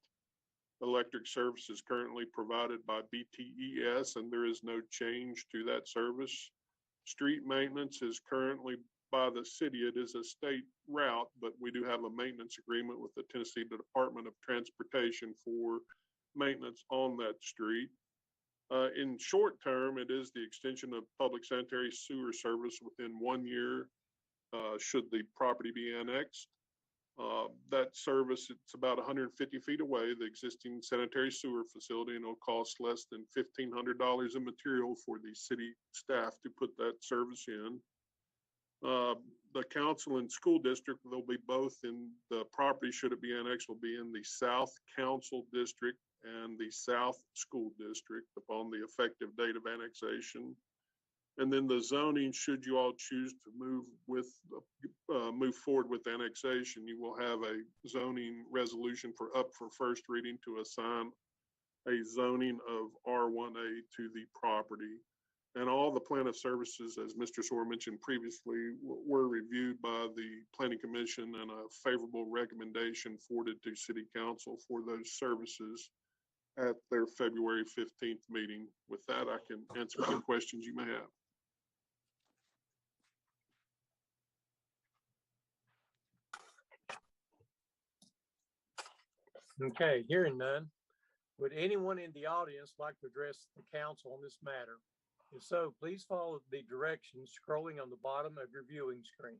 Electric service is currently provided by BTES, and there is no change to that service. Street maintenance is currently by the city. It is a state route, but we do have a maintenance agreement with the Tennessee Department of Transportation for maintenance on that street. In short term, it is the extension of public sanitary sewer service within 1 year should the property be annexed. That service, it's about 150 feet away, the existing sanitary sewer facility, and it'll cost less than $1,500 in material for the city staff to put that service in. The council and school district, they'll be both in the property, should it be annexed, will be in the South Council District and the South School District upon the effective date of annexation. And then the zoning, should you all choose to move forward with annexation, you will have a zoning resolution up for first reading to assign a zoning of R1A to the property. And all the plan of services, as Mr. Soar mentioned previously, were reviewed by the Planning Commission and a favorable recommendation forwarded to City Council for those services at their February 15th meeting. With that, I can answer any questions you may have. Okay, hearing none. Would anyone in the audience like to address the council on this matter? If so, please follow the directions scrolling on the bottom of your viewing screen.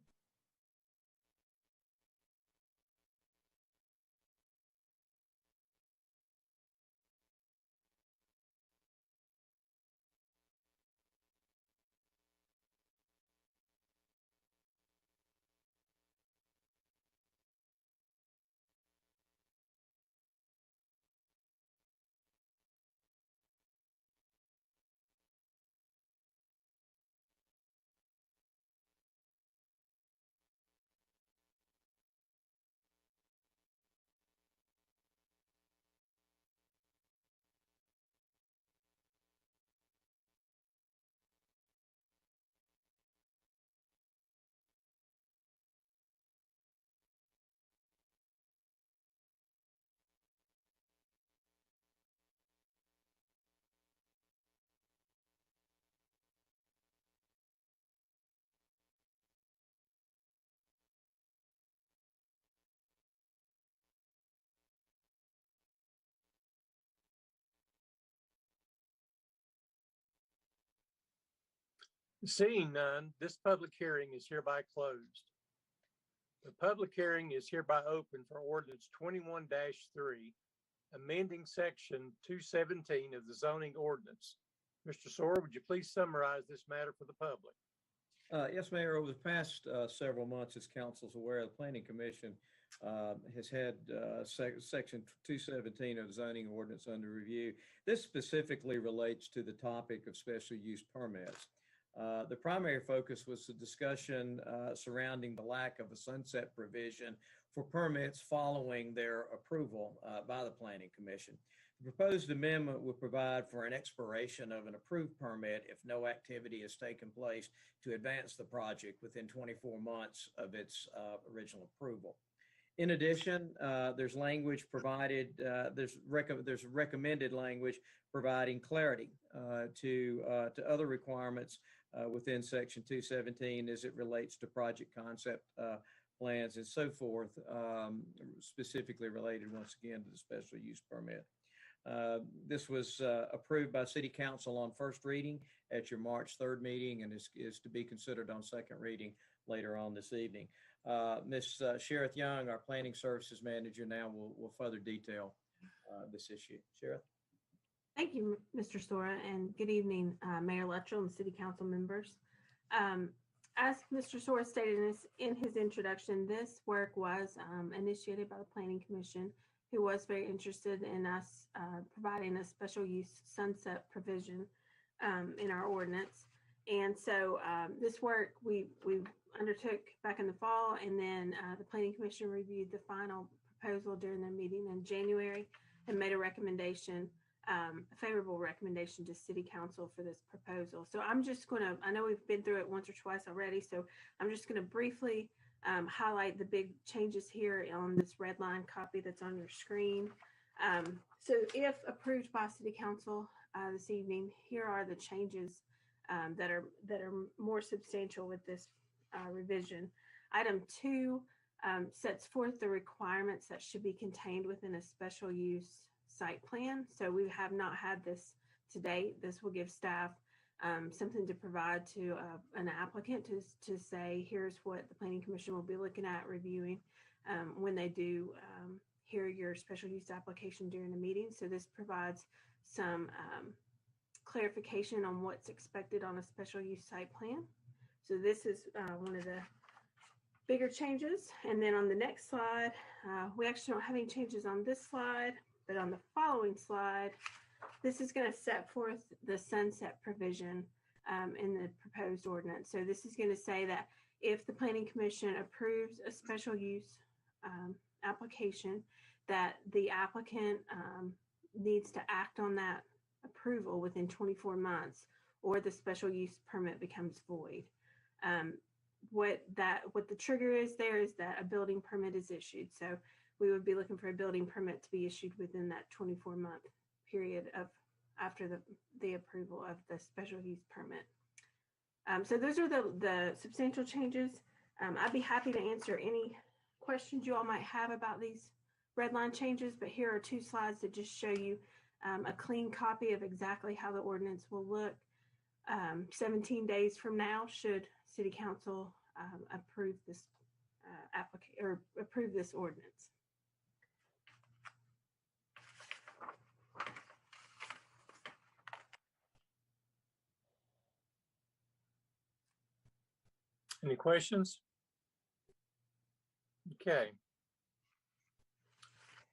Seeing none, this public hearing is hereby closed. The public hearing is hereby open for Ordinance 21-3, amending Section 217 of the zoning ordinance. Mr. Soar, would you please summarize this matter for the public? Yes, Mayor. Over the past several months, as council's aware, the Planning Commission has had Section 217 of the zoning ordinance under review. This specifically relates to the topic of special use permits. The primary focus was the discussion surrounding the lack of a sunset provision for permits following their approval by the Planning Commission. The proposed amendment would provide for an expiration of an approved permit if no activity has taken place to advance the project within 24 months of its original approval. In addition, there's language provided, there's recommended language providing clarity to other requirements within Section 217 as it relates to project concept plans and so forth, specifically related once again to the special use permit. This was approved by City Council on first reading at your March 3rd meeting and is to be considered on second reading later on this evening. Ms. Sherith Young, our Planning Services Manager, now will further detail this issue. Sherith? Thank you, Mr. Sora, and good evening, Mayor Luttrell and City Council members. As Mr. Sora stated in his introduction, this work was initiated by the Planning Commission, who was very interested in us providing a special use sunset provision in our ordinance. And so this work we undertook back in the fall, and then the Planning Commission reviewed the final proposal during their meeting in January and made a recommendation, a favorable recommendation to City Council for this proposal. So I'm just going to, I know we've been through it once or twice already, so I'm just going to briefly highlight the big changes here on this red line copy that's on your screen. So if approved by City Council this evening, here are the changes that are more substantial with this revision. Item 2 sets forth the requirements that should be contained within a special use site plan. So we have not had this to date. This will give staff something to provide to an applicant to say, here's what the Planning Commission will be looking at reviewing. when they do hear your special use application during a meeting. So this provides some clarification on what's expected on a special use site plan. So this is one of the bigger changes. And then on the next slide, we actually don't have any changes on this slide, but on the following slide, this is going to set forth the sunset provision in the proposed ordinance. So this is going to say that if the Planning Commission approves a special use application, that the applicant needs to act on that approval within 24 months, or the special use permit becomes void. What the trigger is there is that a building permit is issued. So we would be looking for a building permit to be issued within that 24-month period of after the approval of the special use permit. So those are the substantial changes. I'd be happy to answer any questions you all might have about these red line changes, but here are two slides that just show you a clean copy of exactly how the ordinance will look 17 days from now, should City Council approve this application or approve this ordinance. Any questions? Okay.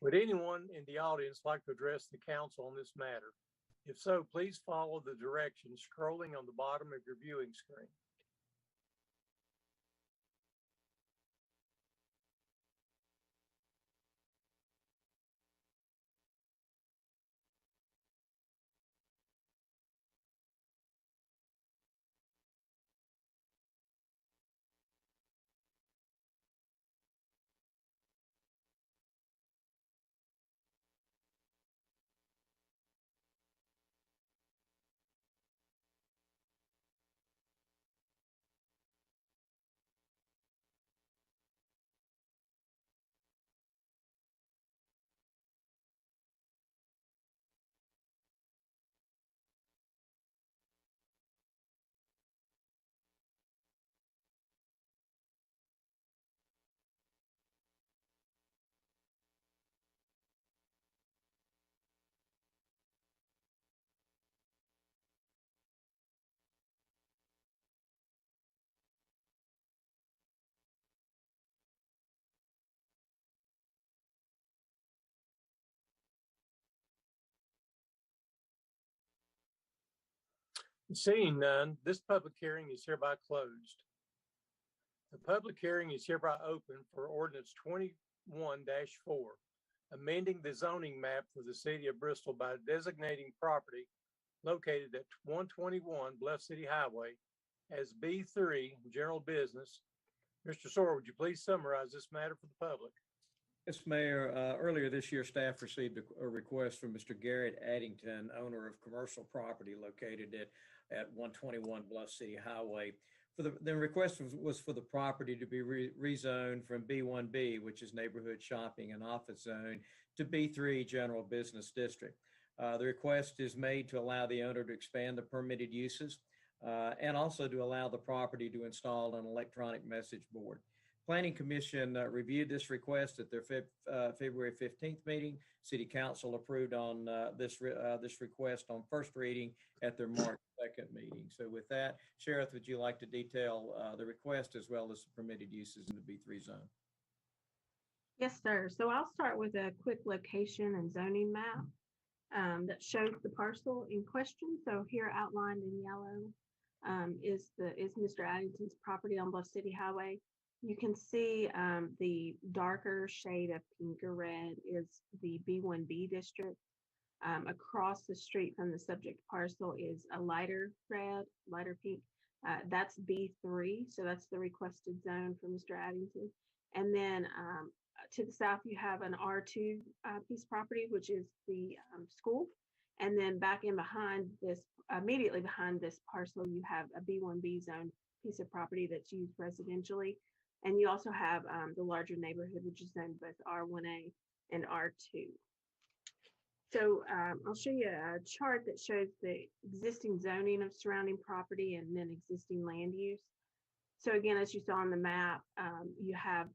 Would anyone in the audience like to address the council on this matter? If so, please follow the directions scrolling on the bottom of your viewing screen. Seeing none, this public hearing is hereby closed. The public hearing is hereby open for Ordinance 21-4, amending the zoning map for the city of Bristol by designating property located at 121 Bluff City Highway as B3 General Business. Mr. Sawyer, would you please summarize this matter for the public? Yes, Mayor. Earlier this year, staff received a request from Mr. Garrett Addington, owner of commercial property located at 121 Bluff City Highway. The request was for the property to be rezoned from B1B, which is neighborhood shopping and office zone, to B3 General Business District. The request is made to allow the owner to expand the permitted uses and also to allow the property to install an electronic message board. Planning Commission reviewed this request at their February 15th meeting. City Council approved on this request on first reading at their March 2nd meeting. So with that, Sheriff, would you like to detail the request as well as the permitted uses in the B3 zone? Yes, sir. So I'll start with a quick location and zoning map that shows the parcel in question. So here outlined in yellow is Mr. Addington's property on Bluff City Highway. You can see the darker shade of pink or red is the B1B district. Across the street from the subject parcel is a lighter red, lighter pink. That's B3, so that's the requested zone for Mr. Addington. And then to the south, you have an R2 piece of property, which is the school. And then back in behind this, immediately behind this parcel, you have a B1B zone piece of property that's used residentially. And you also have the larger neighborhood, which is zoned both R1A and R2. So I'll show you a chart that shows the existing zoning of surrounding property and then existing land use. So again, as you saw on the map, you have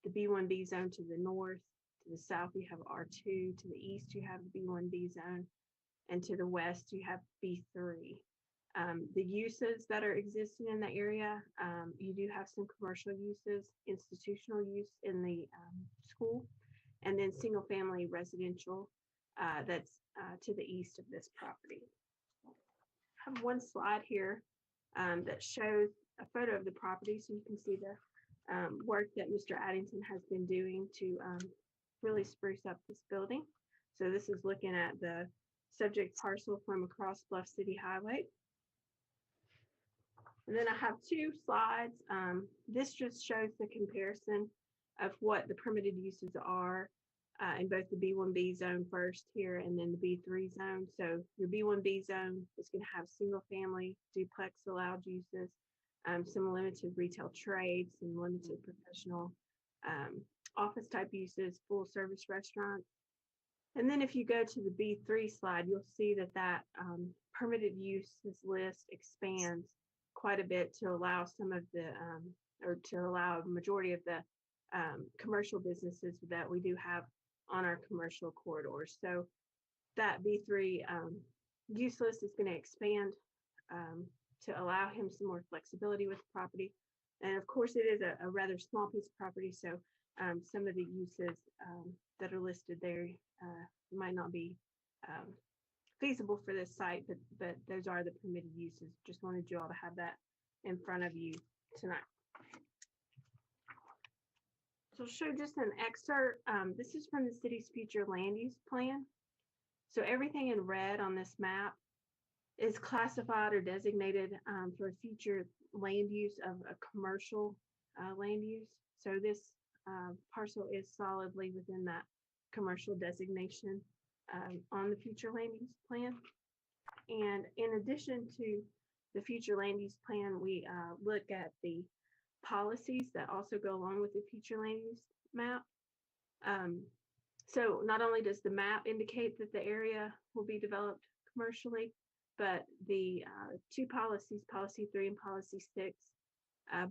the B1B zone to the north. To the south, you have R2. To the east, you have the B1B zone. And to the west, you have B3. The uses that are existing in the area, you do have some commercial uses, institutional use in the school, and then single family residential that's to the east of this property. I have one slide here that shows a photo of the property so you can see the work that Mr. Addington has been doing to really spruce up this building. So this is looking at the subject parcel from across Bluff City Highway. And then I have two slides. This just shows the comparison of what the permitted uses are in both the B1B zone first here and then the B3 zone. So your B1B zone is going to have single family duplex allowed uses, some limited retail trades, some limited professional office type uses, full service restaurants. And then if you go to the B3 slide, you'll see that that permitted uses list expands quite a bit to allow some of the, or to allow a majority of the commercial businesses that we do have on our commercial corridors. So that B3 use list is going to expand to allow him some more flexibility with the property. And of course, it is a rather small piece of property, so some of the uses that are listed there might not be feasible for this site, but those are the permitted uses. Just wanted you all to have that in front of you tonight. So I'll show just an excerpt. This is from the city's future land use plan. So everything in red on this map is classified or designated for future land use of a commercial land use. So this parcel is solidly within that commercial designation on the future land use plan. And in addition to the future land use plan, we look at the policies that also go along with the future land use map. So not only does the map indicate that the area will be developed commercially, but the two policies, policy 3 and policy 6,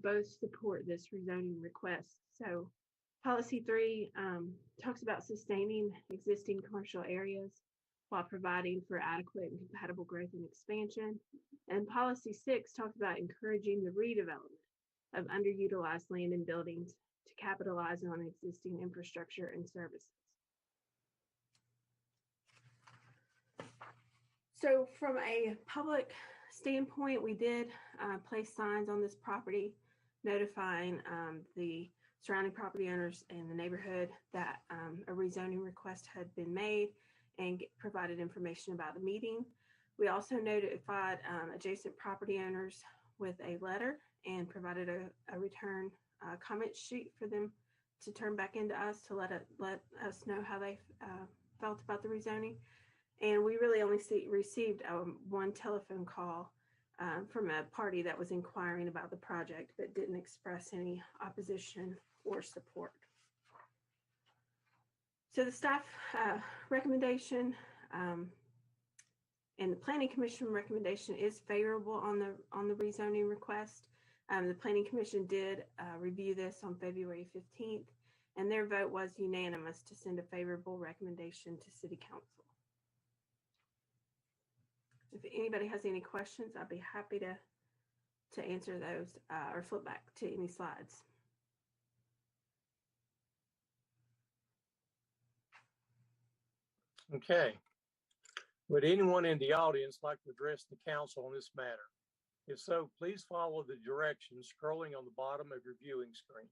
both support this rezoning request. So policy 3 talks about sustaining existing commercial areas while providing for adequate and compatible growth and expansion. And policy 6 talks about encouraging the redevelopment of underutilized land and buildings to capitalize on existing infrastructure and services. So from a public standpoint, we did place signs on this property notifying the surrounding property owners in the neighborhood that a rezoning request had been made and provided information about the meeting. We also notified adjacent property owners with a letter and provided a return comment sheet for them to turn back into us to let us know how they felt about the rezoning. And we really only received one telephone call from a party that was inquiring about the project but didn't express any opposition or support. So the staff recommendation and the Planning Commission recommendation is favorable on the rezoning request. The Planning Commission did review this on February 15th, and their vote was unanimous to send a favorable recommendation to City Council. If anybody has any questions, I'd be happy to answer those or flip back to any slides. Okay. Would anyone in the audience like to address the council on this matter? If so, please follow the directions scrolling on the bottom of your viewing screen.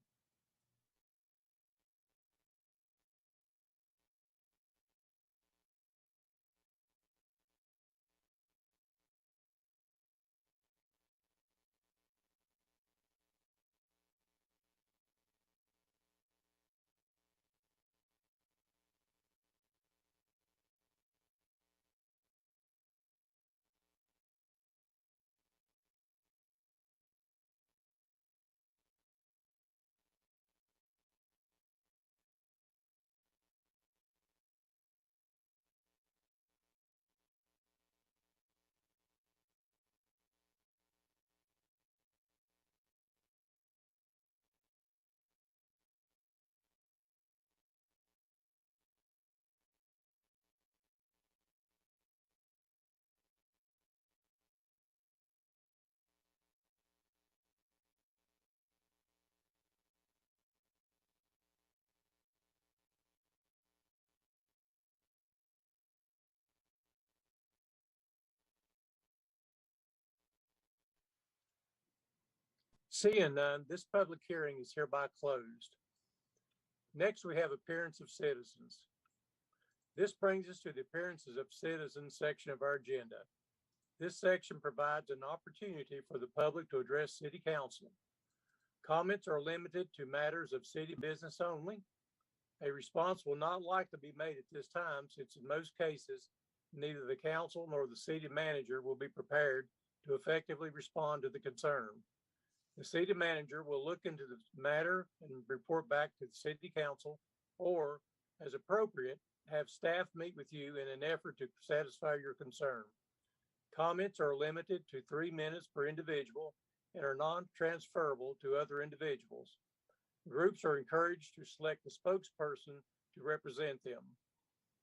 Seeing none, this public hearing is hereby closed. Next, we have appearance of citizens. This brings us to the appearances of citizens section of our agenda. This section provides an opportunity for the public to address City Council. Comments are limited to matters of city business only. A response will not likely be made at this time, since in most cases, neither the council nor the city manager will be prepared to effectively respond to the concern. The city manager will look into the matter and report back to the city council, or, as appropriate, have staff meet with you in an effort to satisfy your concern. Comments are limited to 3 minutes per individual and are non-transferable to other individuals. Groups are encouraged to select a spokesperson to represent them.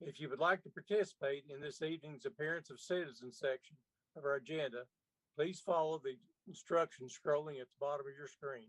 If you would like to participate in this evening's appearance of citizens section of our agenda, please follow the instructions scrolling at the bottom of your screen.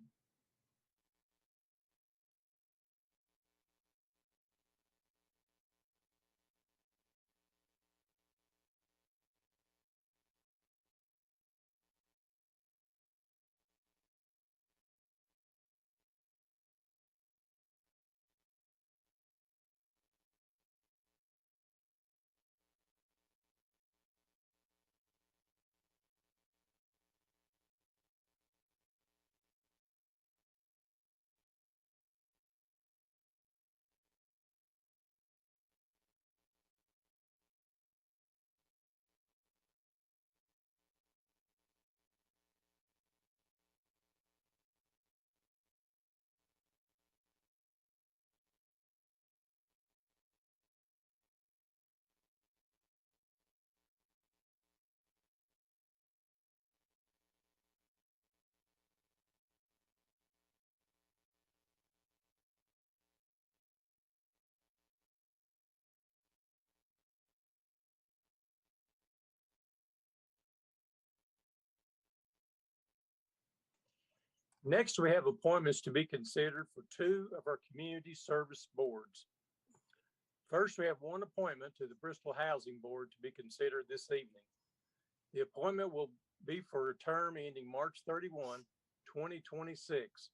Next, we have appointments to be considered for 2 of our community service boards. First, we have one appointment to the Bristol Housing Board to be considered this evening. The appointment will be for a term ending March 31, 2026.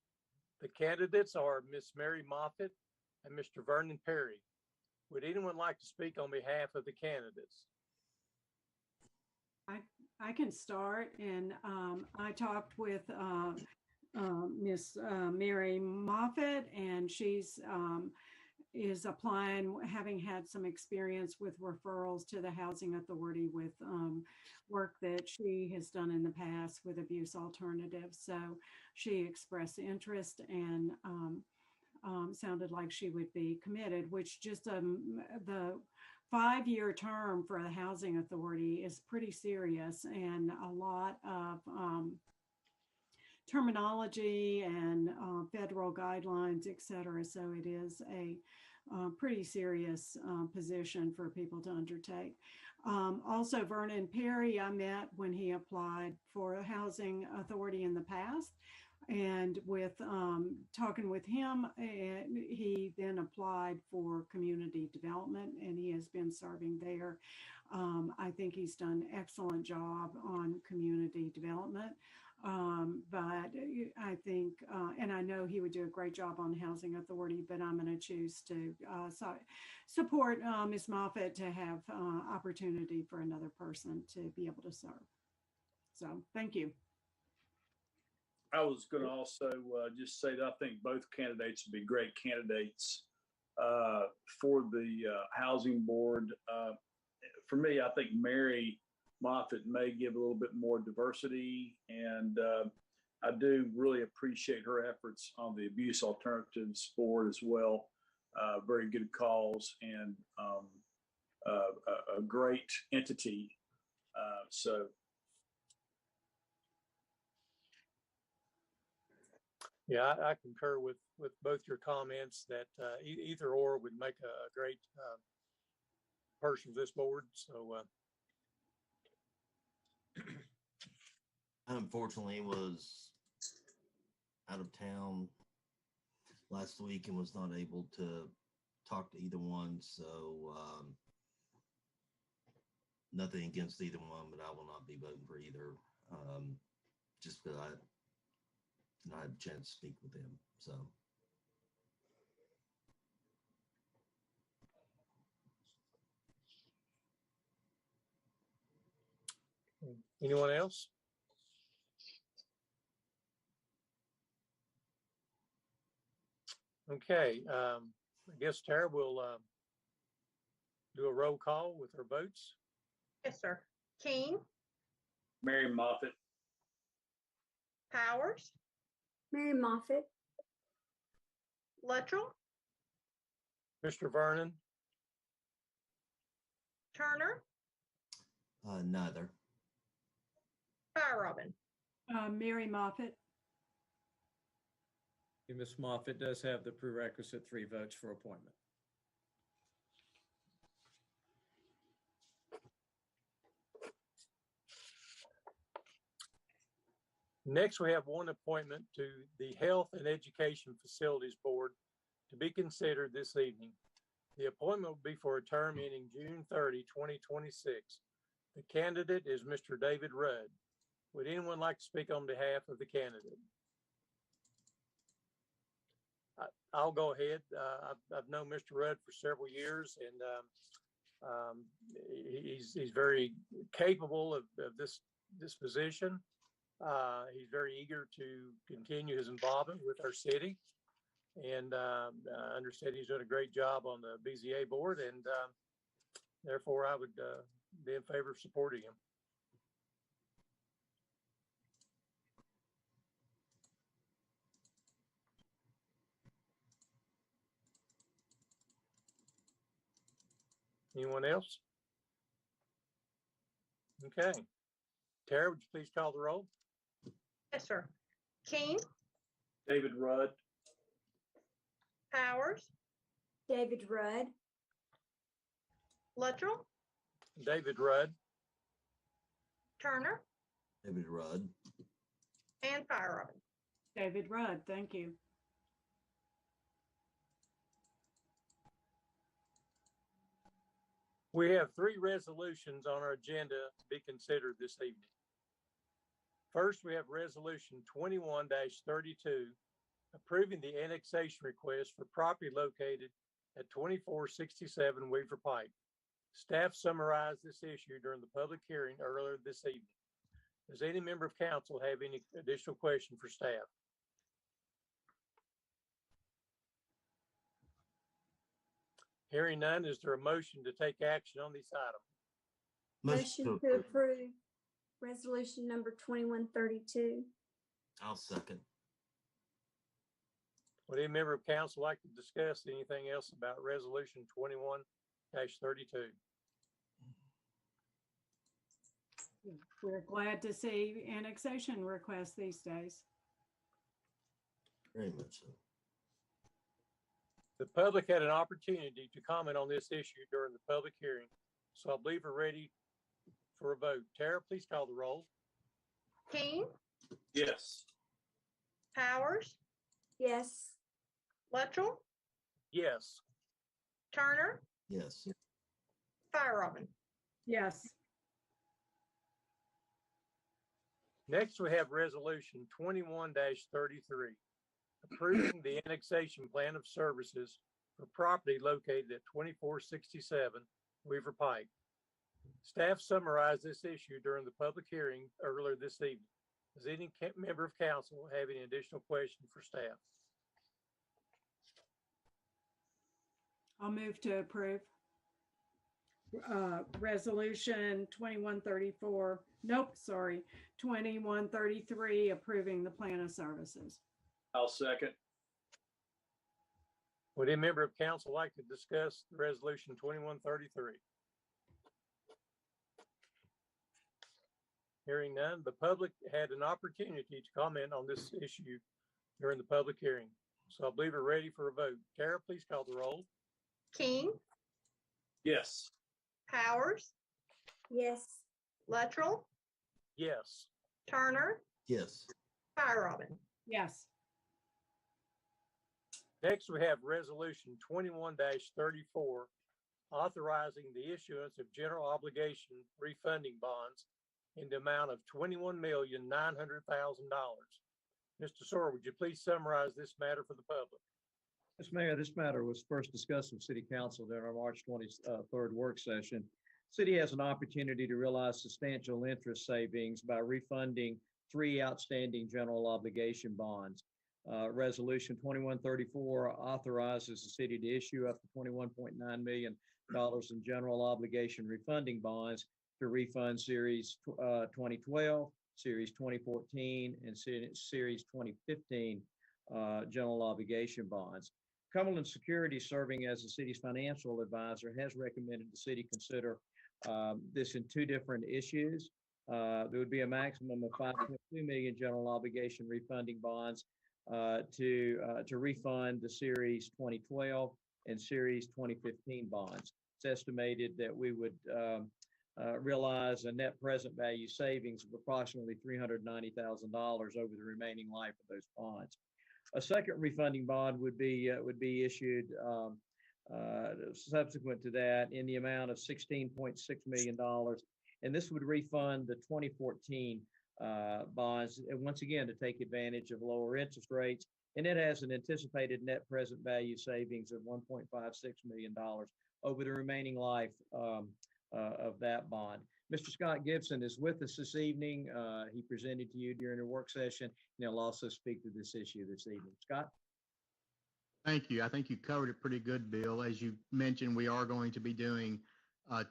The candidates are Ms. Mary Moffitt and Mr. Vernon Perry. Would anyone like to speak on behalf of the candidates? I can start, and I talked with Miss Mary Moffitt, and she's is applying, having had some experience with referrals to the Housing Authority with work that she has done in the past with abuse alternatives. So she expressed interest and sounded like she would be committed, which just the 5-year term for the Housing Authority is pretty serious, and a lot of terminology and federal guidelines, et cetera. So it is a pretty serious position for people to undertake. Also, Vernon Perry, I met when he applied for a Housing Authority in the past. And with talking with him, he then applied for community development, and he has been serving there. I think he's done an excellent job on community development. But I think, and I know he would do a great job on Housing Authority, but I'm going to choose to support Ms. Moffitt to have opportunity for another person to be able to serve. So thank you. I was going to also just say that I think both candidates would be great candidates for the Housing Board. For me, I think Mary Moffitt may give a little bit more diversity, and I do really appreciate her efforts on the Abuse Alternatives Board as well. Very good cause and a great entity. So. Yeah, I concur with both your comments that either or would make a great person for this board. So I unfortunately was out of town last week and was not able to talk to either one. So nothing against either one, but I will not be voting for either. Just because and I had a chance to speak with them. So. Anyone else? Okay, I guess Tara will do a roll call with her votes. Yes, sir. King, Mary Moffett. Powers, Mary Moffett, Luttrell, Mr. Vernon, Turner, Neither. Fire Robin. Mary Moffett. Ms. Moffitt does have the prerequisite 3 votes for appointment. Next, we have one appointment to the Health and Education Facilities Board to be considered this evening. The appointment will be for a term ending June 30, 2026. The candidate is Mr. David Rudd. Would anyone like to speak on behalf of the candidate? I'll go ahead. I've known Mr. Rudd for several years, and he's very capable of this position. He's very eager to continue his involvement with our city, and I understand he's done a great job on the BZA board, and therefore I would be in favor of supporting him. Anyone else? Okay. Tara, would you please call the roll? Yes, sir. King, David Rudd. Powers, David Rudd, Luttrell, David Rudd, Turner, David Rudd. and Fire Robin. David Rudd, thank you. We have 3 resolutions on our agenda to be considered this evening. First, we have Resolution 21-32, approving the annexation request for property located at 2467 Weaver Pike. Staff summarized this issue during the public hearing earlier this evening. Does any member of council have any additional question for staff? Hearing none, is there a motion to take action on this item? motion to approve resolution number 2132. I'll second. Would any member of council like to discuss anything else about Resolution 21-32? We're glad to see annexation requests these days. Very much so. The public had an opportunity to comment on this issue during the public hearing, so I believe we're ready for a vote. Tara, please call the roll. King, Yes. Powers, Yes, Luttrell, Yes. Turner, Yes. Fire Robin. Yes. Next, we have Resolution 21-33, approving the annexation plan of services for property located at 2467 Weaver Pike. Staff summarized this issue during the public hearing earlier this evening. Does any member of council have any additional question for staff? I'll move to approve. Resolution 2134, nope, sorry, 2133, approving the plan of services. I'll second. Would any member of council like to discuss Resolution 2133? Hearing none, the public had an opportunity to comment on this issue during the public hearing. So I believe we're ready for a vote. Tara, please call the roll. King, Yes. Powers, yes, Luttrell, Yes. Turner, Yes. Fire Robin. Yes. Next, we have Resolution 21-34, authorizing the issuance of general obligation refunding bonds in the amount of $21,900,000. Mr. Sawyer, would you please summarize this matter for the public? Mr. Mayor, this matter was first discussed with City Council during our March 23rd work session. City has an opportunity to realize substantial interest savings by refunding 3 outstanding general obligation bonds. Resolution 2134 authorizes the city to issue up to $21.9 million in general obligation refunding bonds to refund Series 2012, Series 2014, and Series 2015 general obligation bonds. Cumberland Security, serving as the city's financial advisor, has recommended the city consider this in 2 different issues. There would be a maximum of 5.2 million general obligation refunding bonds to refund the Series 2012 and Series 2015 bonds. It's estimated that we would realize a net present value savings of approximately $390,000 over the remaining life of those bonds. A second refunding bond would be issued subsequent to that in the amount of $16.6 million, and this would refund the 2014 bonds, once again, to take advantage of lower interest rates, and it has an anticipated net present value savings of $1.56 million over the remaining life of that bond. Mr. Scott Gibson is with us this evening. He presented to you during the work session, and he'll also speak to this issue this evening. Scott? Thank you. I think you covered it pretty good, Bill. As you mentioned, we are going to be doing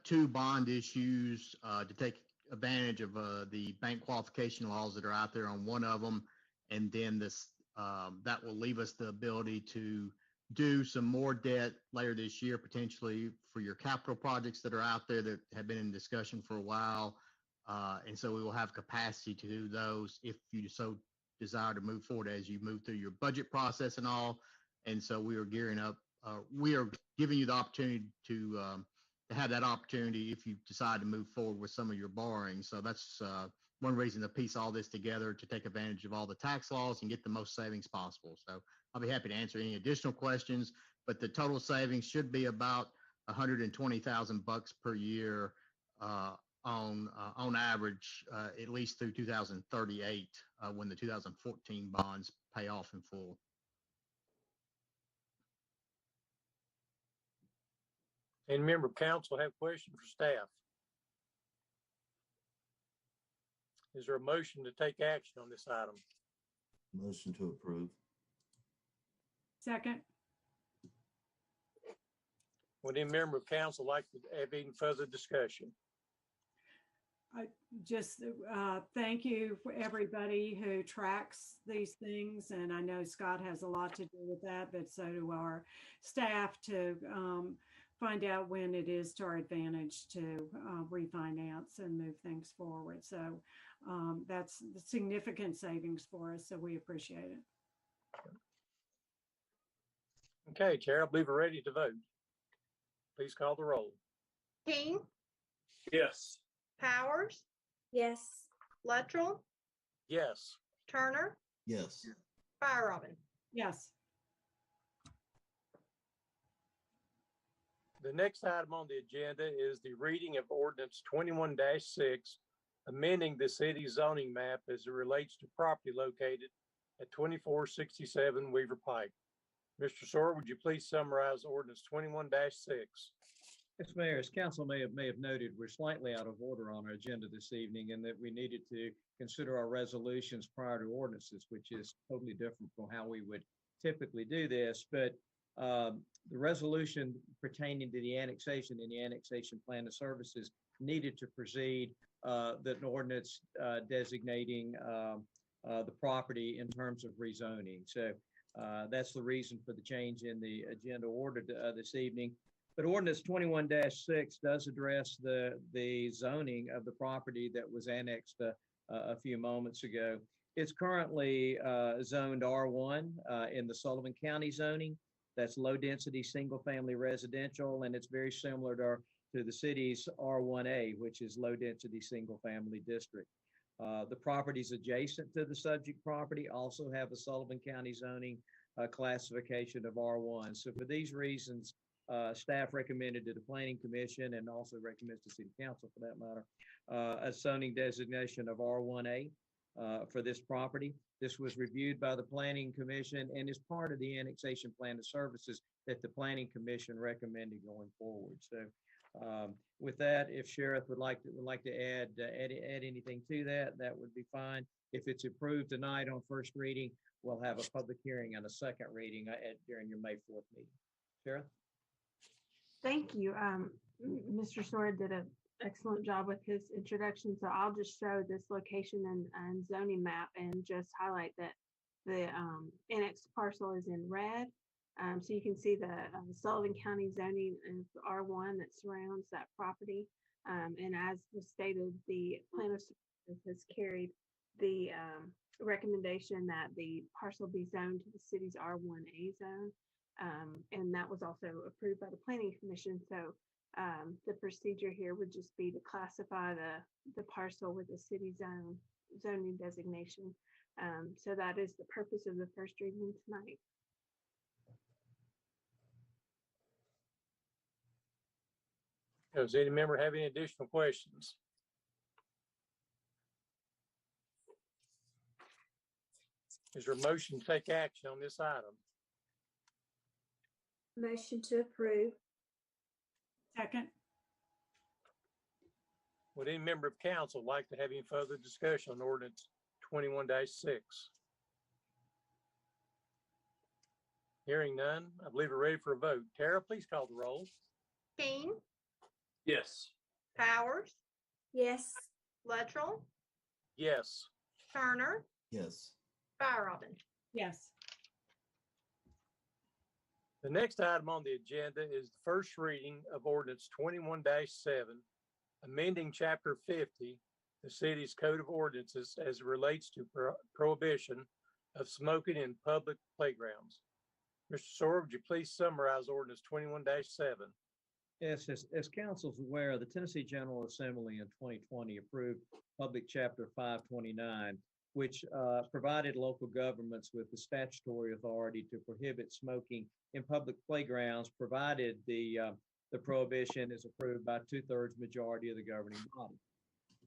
2 bond issues to take advantage of the bank qualification laws that are out there on one of them, and then this that will leave us the ability to do some more debt later this year, potentially for your capital projects that are out there that have been in discussion for a while. And so we will have capacity to do those if you so desire to move forward as you move through your budget process and all. And so we are gearing up. We are giving you the opportunity to have that opportunity if you decide to move forward with some of your borrowing. So that's one reason to piece all this together, to take advantage of all the tax laws and get the most savings possible. So I'll be happy to answer any additional questions, but the total savings should be about $120,000 per year on average, at least through 2038, when the 2014 bonds pay off in full. Any member of council have a question for staff? Is there a motion to take action on this item? Motion to approve. Second. Would any member of council like to have any further discussion? I just thank you for everybody who tracks these things. And I know Scott has a lot to do with that, but so do our staff, to find out when it is to our advantage to refinance and move things forward. So that's significant savings for us. So we appreciate it. Okay, Chair, I believe we're ready to vote. Please call the roll. King, Yes. Powers, Yes. Luttrell, Yes. Turner, Yes. Fire Robin. Yes. The next item on the agenda is the reading of Ordinance 21-6, amending the city zoning map as it relates to property located at 2467 Weaver Pike. Mr. Sawyer, would you please summarize Ordinance 21-6? Yes, Mayor, as council may have noted, we're slightly out of order on our agenda this evening, and that we needed to consider our resolutions prior to ordinances, which is totally different from how we would typically do this. But the resolution pertaining to the annexation and the annexation plan of services needed to proceed, an ordinance designating the property in terms of rezoning. So that's the reason for the change in the agenda order this evening. But Ordinance 21-6 does address the zoning of the property that was annexed a few moments ago. It's currently zoned R1 in the Sullivan County zoning. That's low density single family residential, and it's very similar to the city's R1A, which is low density single family district. The properties adjacent to the subject property also have a Sullivan County zoning classification of R1. So for these reasons, staff recommended to the Planning Commission, and also recommends to City Council for that matter, a zoning designation of R1A. for this property. This was reviewed by the Planning Commission and is part of the annexation plan of services that the Planning Commission recommended going forward. So with that, if Sheriff would like to add anything to that, that would be fine. If it's approved tonight on first reading, we'll have a public hearing and a second reading during your May 4th meeting. Sheriff? Thank you. Mr. Sora did an excellent job with his introduction. So I'll just show this location and zoning map and just highlight that the annexed parcel is in red. So you can see the Sullivan County zoning is R1 that surrounds that property. And as was stated, the plan of services has carried the recommendation that the parcel be zoned to the city's R1A zone. And that was also approved by the Planning Commission. So the procedure here would just be to classify the parcel with a city zoning designation. So that is the purpose of the first reading tonight. Does any member have any additional questions? Is there a motion to take action on this item? Motion to approve. Second. Would any member of council like to have any further discussion on ordinance 21-6? Hearing none, I believe we're ready for a vote. Tara, please call the roll. King, Yes. Powers, Yes. Luttrell, Yes. Turner, Yes. Robin. Yes. The next item on the agenda is the first reading of ordinance 21-7, amending chapter 50, the city's code of ordinances as it relates to prohibition of smoking in public playgrounds. Mr. Sora, would you please summarize ordinance 21-7? Yes, as council's aware, the Tennessee General Assembly in 2020 approved Public Chapter 529, which provided local governments with the statutory authority to prohibit smoking in public playgrounds, provided the prohibition is approved by 2/3 majority of the governing body.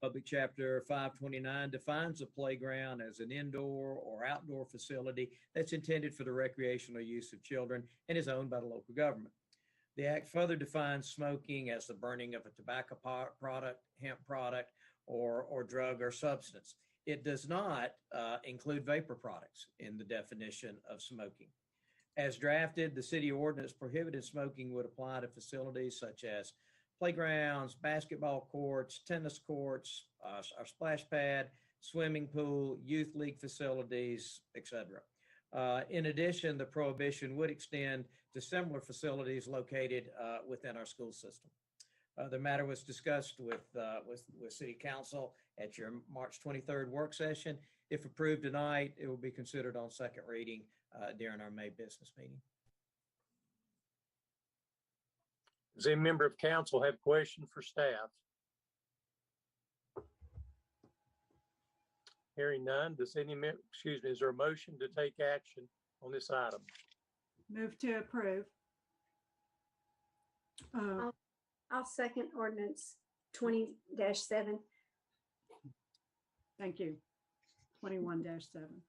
Public Chapter 529 defines a playground as an indoor or outdoor facility that's intended for the recreational use of children and is owned by the local government. The Act further defines smoking as the burning of a tobacco product, hemp product, or drug or substance. It does not include vapor products in the definition of smoking. As drafted, the city ordinance prohibiting smoking would apply to facilities such as playgrounds, basketball courts, tennis courts, our splash pad, swimming pool, youth league facilities, etc. In addition, the prohibition would extend to similar facilities located within our school system. The matter was discussed with City Council at your March 23rd work session. If approved tonight, it will be considered on second reading during our May business meeting. Does any member of council have a question for staff? Hearing none, is there a motion to take action on this item? Move to approve. I'll second ordinance 20-7. Thank you. 21-7.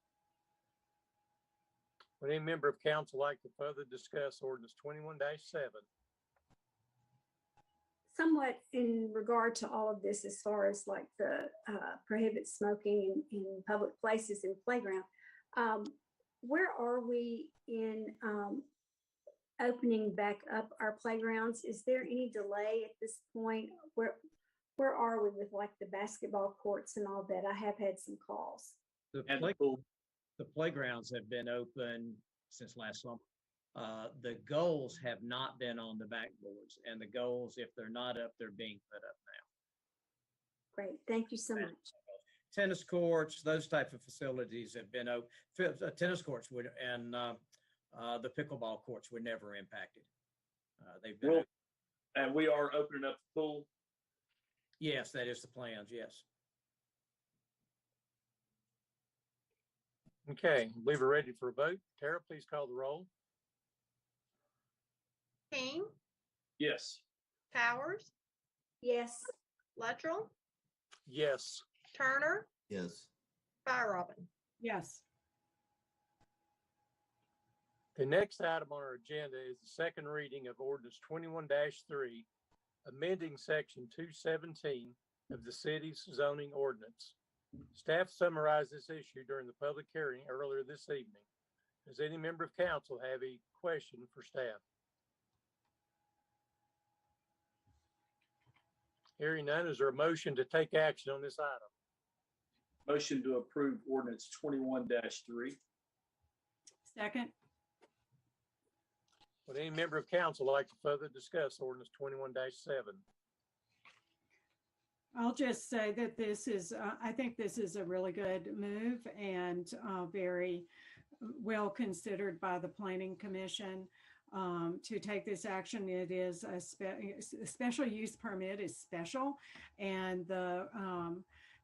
Would any member of council like to further discuss ordinance 21-7? Somewhat in regard to all of this, as far as like the prohibit smoking in public places and playground, where are we in opening back up our playgrounds? Is there any delay at this point? Where are we with like the basketball courts and all that? I have had some calls. The playgrounds have been open since last summer. The goals have not been on the backboards, and the goals, if they're not up, they're being put up now. Great, thank you so much. Tennis courts, those type of facilities have been open. Tennis courts would, and the pickleball courts were never impacted. They've been open. And we are opening up the pool. Yes, that is the plans. Yes. Okay, I believe we're ready for a vote. Tara, please call the roll. King, Yes. Powers, Yes. Luttrell, Yes. Turner, Yes. Fire Robin. Yes. The next item on our agenda is the second reading of Ordinance 21-3, amending Section 217 of the city's zoning ordinance. Staff summarized this issue during the public hearing earlier this evening. Does any member of council have a question for staff? Hearing none, is there a motion to take action on this item? Motion to approve Ordinance 21-3. Second. Would any member of council like to further discuss Ordinance 21-7? I'll just say that this is, I think this is a really good move and very well considered by the Planning Commission to take this action. It is a special use permit is special, and the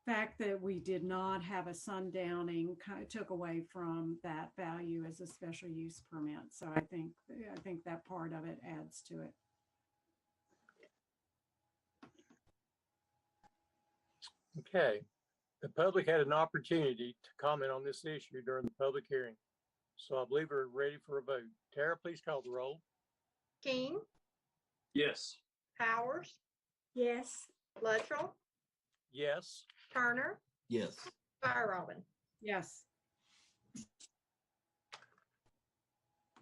fact that we did not have a sundowning kind of took away from that value as a special use permit. So I think that part of it adds to it. Okay. The public had an opportunity to comment on this issue during the public hearing. So I believe we're ready for a vote. Tara, please call the roll. King, Yes. Powers, Yes. Luttrell, Yes. Turner, Yes. Fire Robin. Yes.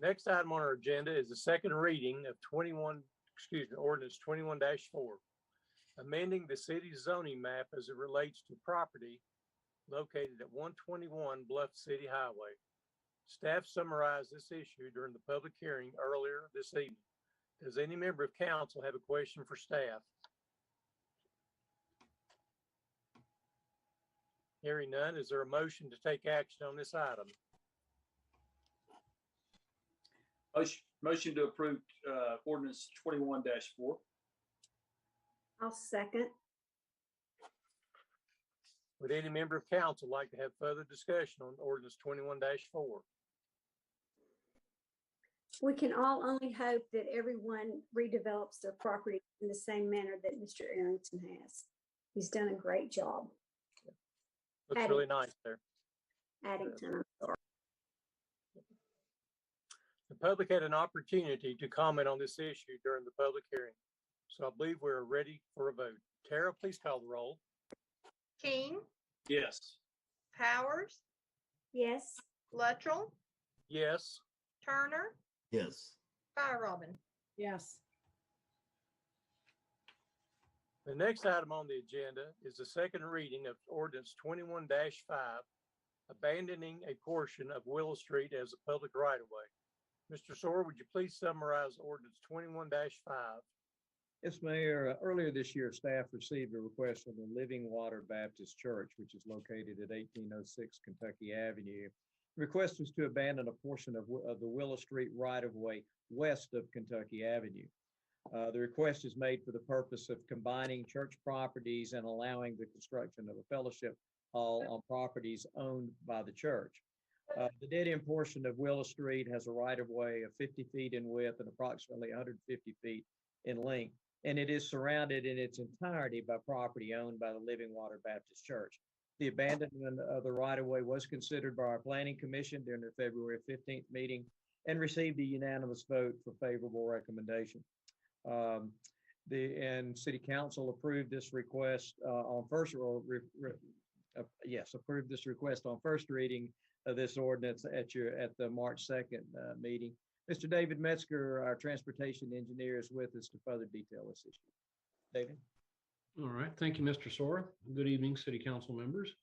Next item on our agenda is the second reading of Ordinance 21-4, amending the city's zoning map as it relates to property located at 121 Bluff City Highway. Staff summarized this issue during the public hearing earlier this evening. Does any member of council have a question for staff? Hearing none, is there a motion to take action on this item? Motion to approve Ordinance 21-4. I'll second. Would any member of council like to have further discussion on Ordinance 21-4? We can all only hope that everyone redevelops their property in the same manner that Mr. Arrington has. He's done a great job. Looks really nice there. Addington, I'm sorry. The public had an opportunity to comment on this issue during the public hearing. So I believe we're ready for a vote. Tara, please call the roll. King, Yes. Powers, Yes. Luttrell, Yes. Turner, Yes. Fire Robin. Yes. The next item on the agenda is the second reading of Ordinance 21-5, abandoning a portion of Willow Street as a public right-of-way. Mr. Soar, would you please summarize Ordinance 21-5? Yes, Mayor. Earlier this year, staff received a request from the Living Water Baptist Church, which is located at 1806 Kentucky Avenue. The request was to abandon a portion of the Willow Street right-of-way west of Kentucky Avenue. The request is made for the purpose of combining church properties and allowing the construction of a fellowship hall on properties owned by the church. The dead-end portion of Willow Street has a right-of-way of 50 feet in width and approximately 150 feet in length, and it is surrounded in its entirety by property owned by the Living Water Baptist Church. The abandonment of the right-of-way was considered by our Planning Commission during their February 15th meeting and received a unanimous vote for favorable recommendation. City Council approved this request approved this request on first reading of this ordinance at the March 2nd meeting. Mr. David Metzger, our transportation engineer, is with us to further detail this issue. David? All right. Thank you, Mr. Sora. Good evening, City Council members.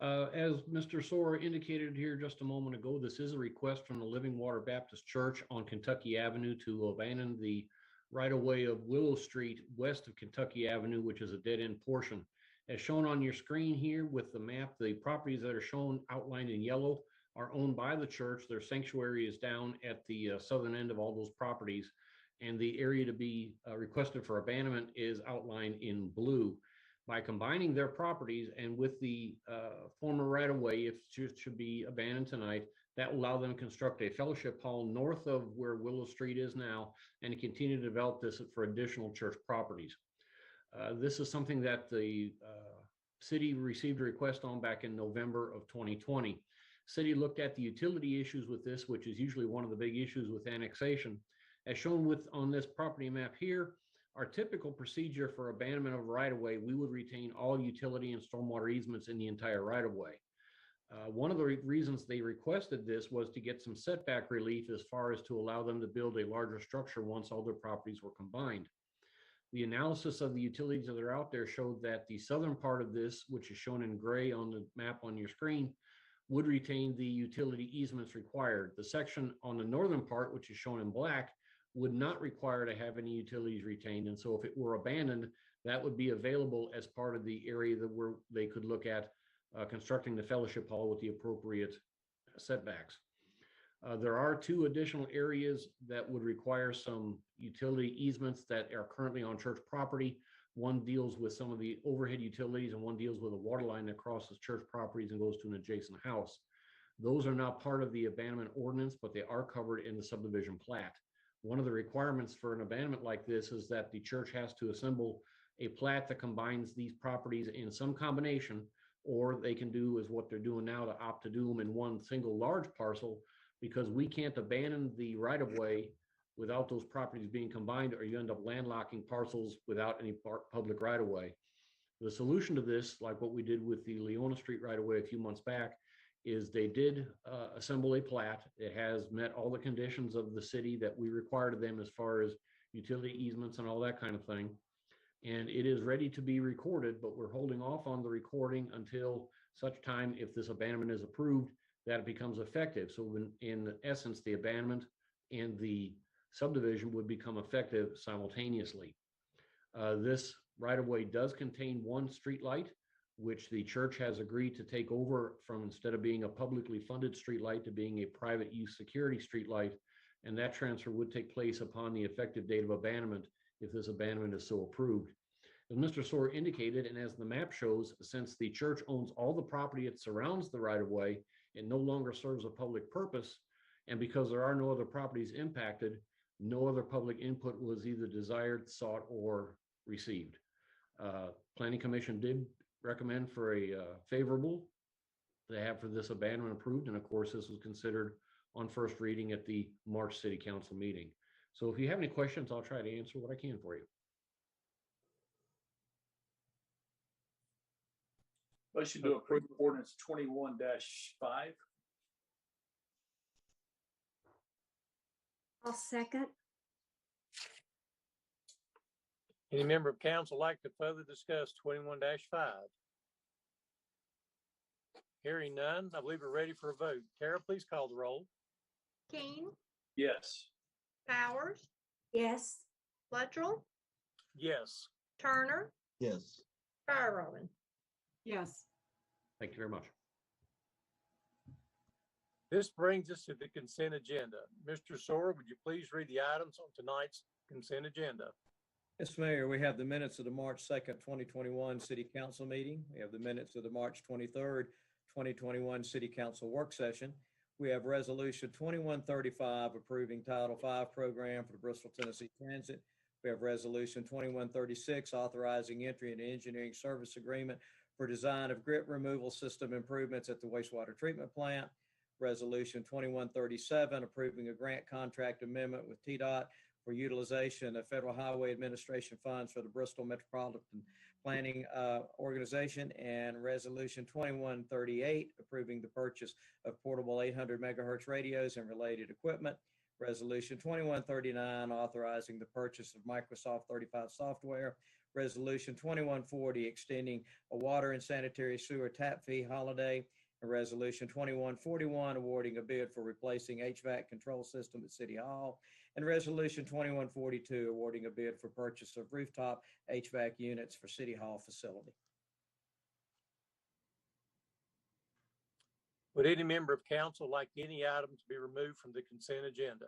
As Mr. Sora indicated here just a moment ago, this is a request from the Living Water Baptist Church on Kentucky Avenue to abandon the right-of-way of Willow Street west of Kentucky Avenue, which is a dead-end portion. As shown on your screen here with the map, the properties that are shown outlined in yellow are owned by the church. Their sanctuary is down at the southern end of all those properties, and the area to be requested for abandonment is outlined in blue. By combining their properties and with the former right-of-way, if it should be abandoned tonight, that will allow them to construct a fellowship hall north of where Willow Street is now and to continue to develop this for additional church properties. This is something that the city received a request on back in November of 2020. City looked at the utility issues with this, which is usually one of the big issues with annexation. As shown on this property map here, our typical procedure for abandonment of right-of-way, we would retain all utility and stormwater easements in the entire right-of-way. One of the reasons they requested this was to get some setback relief as far as to allow them to build a larger structure once all their properties were combined. The analysis of the utilities that are out there showed that the southern part of this, which is shown in gray on the map on your screen, would retain the utility easements required. The section on the northern part, which is shown in black, would not require to have any utilities retained. And so if it were abandoned, that would be available as part of the area that where they could look at constructing the fellowship hall with the appropriate setbacks. There are two additional areas that would require some utility easements that are currently on church property. One deals with some of the overhead utilities and one deals with a water line that crosses church properties and goes to an adjacent house. Those are not part of the abandonment ordinance, but they are covered in the subdivision plat. One of the requirements for an abandonment like this is that the church has to assemble a plat that combines these properties in some combination, or they can do is what they're doing now to opt to do them in one single large parcel, because we can't abandon the right-of-way without those properties being combined, or you end up landlocking parcels without any public right-of-way. The solution to this, like what we did with the Leona Street right-of-way a few months back, is they did assemble a plat. It has met all the conditions of the city that we required of them as far as utility easements and all that kind of thing. And it is ready to be recorded, but we're holding off on the recording until such time, if this abandonment is approved, that it becomes effective. So in essence, the abandonment and the subdivision would become effective simultaneously. This right-of-way does contain one street light, which the church has agreed to take over from, instead of being a publicly funded street light, to being a private use security street light. And that transfer would take place upon the effective date of abandonment, if this abandonment is so approved. As Mr. Soar indicated, and as the map shows, since the church owns all the property that surrounds the right-of-way, it no longer serves a public purpose. And because there are no other properties impacted, no other public input was either desired, sought, or received. Planning Commission did recommend for a favorable to have for this abandonment approved. And of course, this was considered on first reading at the March City Council meeting. So if you have any questions, I'll try to answer what I can for you. Motion to approve ordinance 21-5. I'll second. Any member of council like to further discuss 21-5? Hearing none, I believe we're ready for a vote. Tara, please call the roll. King, Yes. Powers, Yes. Luttrell, Yes. Turner, Yes. Robin. Yes. Thank you very much. This brings us to the consent agenda. Mr. Soar, would you please read the items on tonight's consent agenda? Yes, Mayor, we have the minutes of the March 2nd, 2021 City Council meeting. We have the minutes of the March 23rd, 2021 City Council work session. We have Resolution 2135 approving Title V program for the Bristol, Tennessee Transit. We have Resolution 2136 authorizing entry into engineering service agreement for design of grit removal system improvements at the wastewater treatment plant. Resolution 2137 approving a grant contract amendment with TDOT for utilization of Federal Highway Administration funds for the Bristol Metropolitan Planning Organization, and Resolution 2138 approving the purchase of portable 800 megahertz radios and related equipment. Resolution 2139 authorizing the purchase of Microsoft 35 software. Resolution 2140 extending a water and sanitary sewer tap fee holiday. And Resolution 2141 awarding a bid for replacing HVAC control system at City Hall. And Resolution 2142 awarding a bid for purchase of rooftop HVAC units for City Hall facility. Would any member of council like any item to be removed from the consent agenda?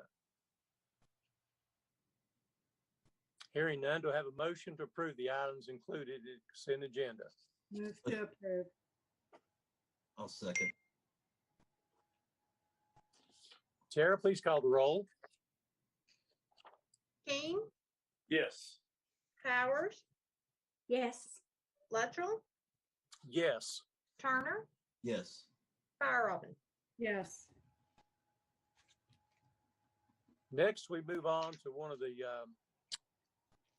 Hearing none, do I have a motion to approve the items included in the consent agenda? Move to approve. I'll second. Tara, please call the roll. King, Yes. Powers, Yes. Luttrell, Yes. Turner, Yes. Fire Robin. Yes. Next, we move on to one of the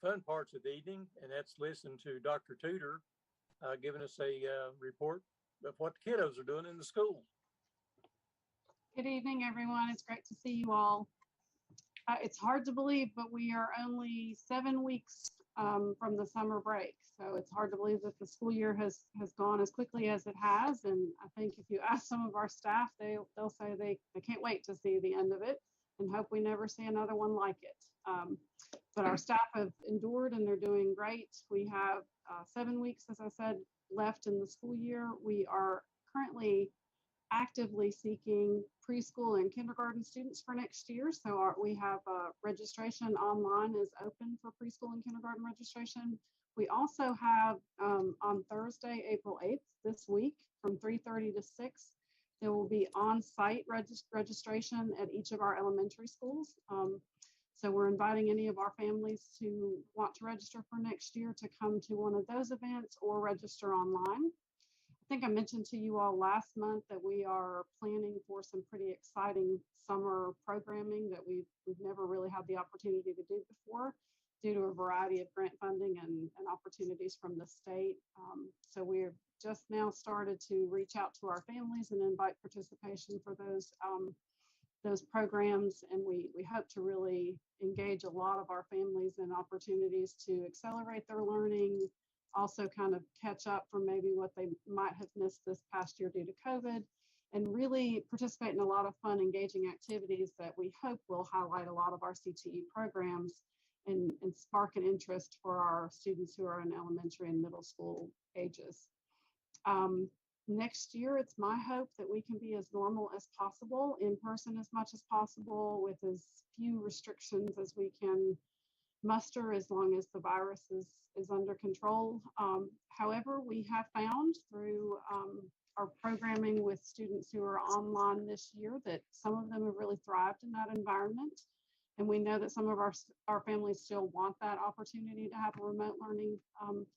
fun parts of the evening, and that's listen to Dr. Tudor giving us a report of what the kiddos are doing in the school. Good evening, everyone. It's great to see you all. It's hard to believe, but we are only 7 weeks from the summer break. So it's hard to believe that the school year has gone as quickly as it has. And I think if you ask some of our staff, they'll say they can't wait to see the end of it and hope we never see another one like it. But our staff have endured and they're doing great. We have 7 weeks, as I said, left in the school year. We are currently actively seeking preschool and kindergarten students for next year. So we have registration online is open for preschool and kindergarten registration. We also have on Thursday, April 8th, this week from 3:30 to 6, there will be on-site registration at each of our elementary schools. So we're inviting any of our families who want to register for next year to come to one of those events or register online. I think I mentioned to you all last month that we are planning for some pretty exciting summer programming that we've never really had the opportunity to do before due to a variety of grant funding and opportunities from the state. So we're just now started to reach out to our families and invite participation for those programs, and we hope to really engage a lot of our families in opportunities to accelerate their learning, also kind of catch up from maybe what they might have missed this past year due to COVID, and really participate in a lot of fun, engaging activities that we hope will highlight a lot of our CTE programs and spark an interest for our students who are in elementary and middle school ages. Next year, it's my hope that we can be as normal as possible, in person as much as possible, with as few restrictions as we can muster as long as the virus is under control. However, we have found through our programming with students who are online this year that some of them have really thrived in that environment. And we know that some of our families still want that opportunity to have a remote learning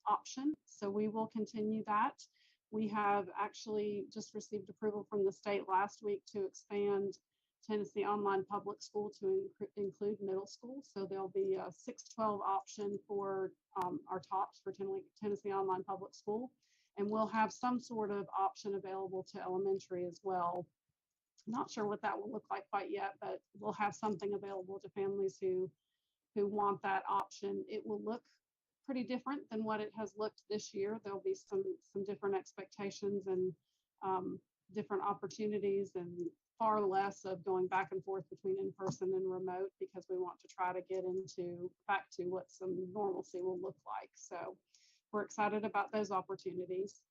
option. So we will continue that. We have actually just received approval from the state last week to expand Tennessee Online Public School to include middle school. So there'll be a 6-12 option for our TOPS for Tennessee Online Public School. And we'll have some sort of option available to elementary as well. Not sure what that will look like quite yet, but we'll have something available to families who want that option. It will look pretty different than what it has looked this year. There'll be some different expectations and different opportunities, and far less of going back and forth between in-person and remote, because we want to try to get back to what some normalcy will look like. So we're excited about those opportunities.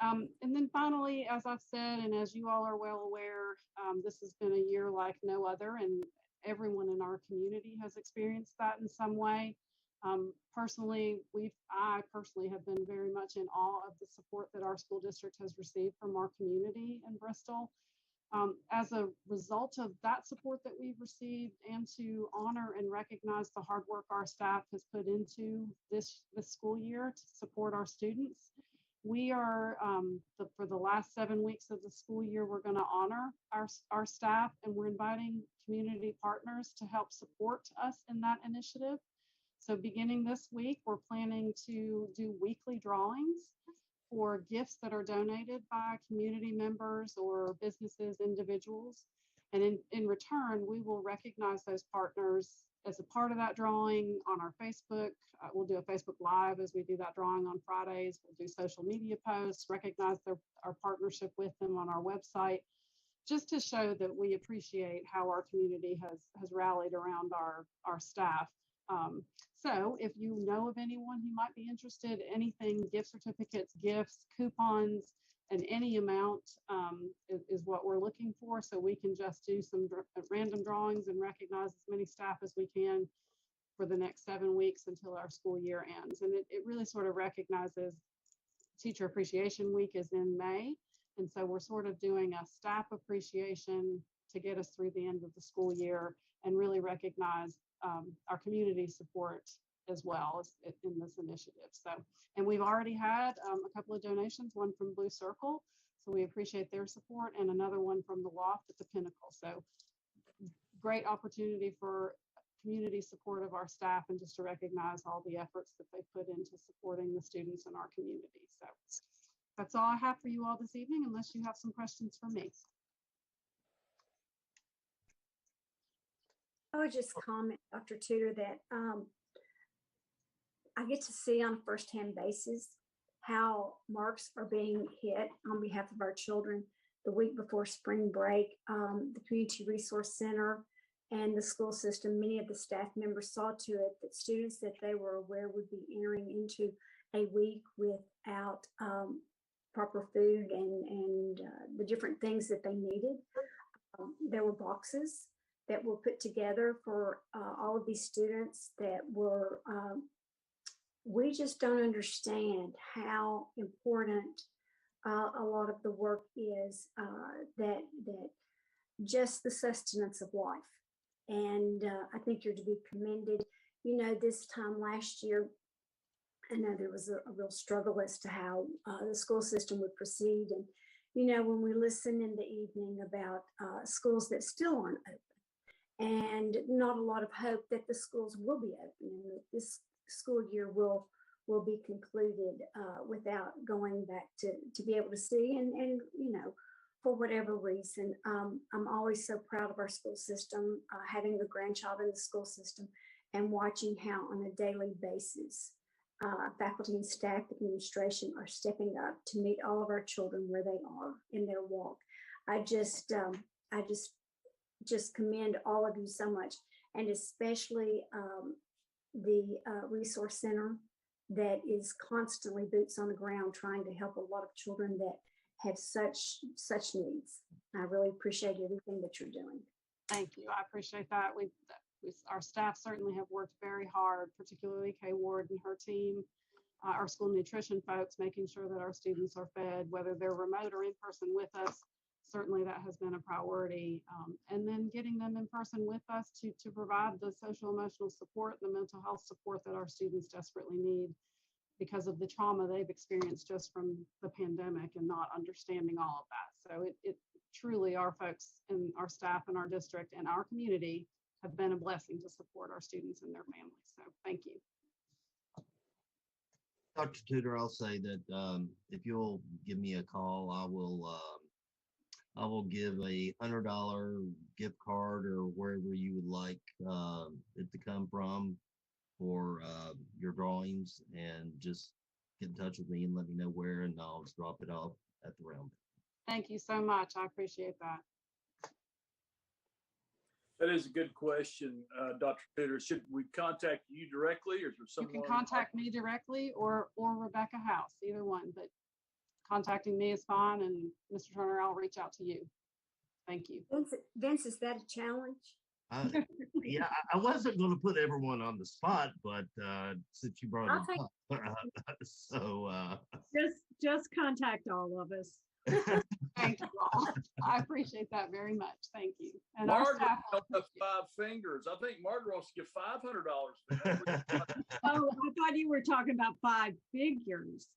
And then finally, as I've said, and as you all are well aware, this has been a year like no other, and everyone in our community has experienced that in some way. I personally have been very much in awe of the support that our school district has received from our community in Bristol. As a result of that support that we've received, and to honor and recognize the hard work our staff has put into this school year to support our students, we are, for the last 7 weeks of the school year, we're going to honor our staff, and we're inviting community partners to help support us in that initiative. So beginning this week, we're planning to do weekly drawings for gifts that are donated by community members or businesses, individuals. And in return, we will recognize those partners as a part of that drawing on our Facebook. We'll do a Facebook Live as we do that drawing on Fridays. We'll do social media posts, recognize our partnership with them on our website, just to show that we appreciate how our community has rallied around our staff. So if you know of anyone who might be interested, anything, gift certificates, gifts, coupons, and any amount is what we're looking for. So we can just do some random drawings and recognize as many staff as we can for the next 7 weeks until our school year ends. And it really sort of recognizes Teacher Appreciation Week is in May. And so we're sort of doing a staff appreciation to get us through the end of the school year and really recognize our community support as well as in this initiative. So, and we've already had a couple of donations, one from Blue Circle, so we appreciate their support, and another one from the Loft at the Pinnacle. So great opportunity for community support of our staff and just to recognize all the efforts that they put into supporting the students in our community. So that's all I have for you all this evening, unless you have some questions for me. I would just comment, Dr. Tudor, that I get to see on a firsthand basis how marks are being hit on behalf of our children. The week before spring break, the Community Resource Center and the school system, many of the staff members saw to it that students that they were aware would be entering into a week without proper food and the different things that they needed. There were boxes that were put together for all of these students that were, we just don't understand how important a lot of the work is, that just the sustenance of life. And I think you're to be commended. You know, this time last year, I know there was a real struggle as to how the school system would proceed. And, you know, when we listen in the evening about schools that still aren't open and not a lot of hope that the schools will be open and that this school year will be concluded without going back to be able to see. And you know, for whatever reason, I'm always so proud of our school system, having a grandchild in the school system and watching how on a daily basis, faculty and staff administration are stepping up to meet all of our children where they are in their walk. I just commend all of you so much, and especially the Resource Center that is constantly boots on the ground trying to help a lot of children that have such needs. I really appreciate everything that you're doing. Thank you. I appreciate that. Our staff certainly have worked very hard, particularly Kay Ward and her team, our school nutrition folks, making sure that our students are fed, whether they're remote or in person with us. Certainly that has been a priority. And then getting them in person with us to provide the social emotional support, the mental health support that our students desperately need because of the trauma they've experienced just from the pandemic and not understanding all of that. So it truly, our folks and our staff in our district and our community have been a blessing to support our students and their families. So thank you. Dr. Tudor, I'll say that if you'll give me a call, I will give a $100 gift card or wherever you would like it to come from for your drawings, and just get in touch with me and let me know where, and I'll just drop it off at the round. Thank you so much. I appreciate that. That is a good question, Dr. Tudor. Should we contact you directly, or is there someone? You can contact me directly or Rebecca House, either one, but contacting me is fine, and Mr. Turner, I'll reach out to you. Thank you. Vince, is that a challenge? Yeah, I wasn't going to put everyone on the spot, but since you brought it up, so just contact all of us. Thank you all. I appreciate that very much. Thank you. And Margaret held up 5 fingers. I think Margaret wants to give $500. Oh, I thought you were talking about 5 figures.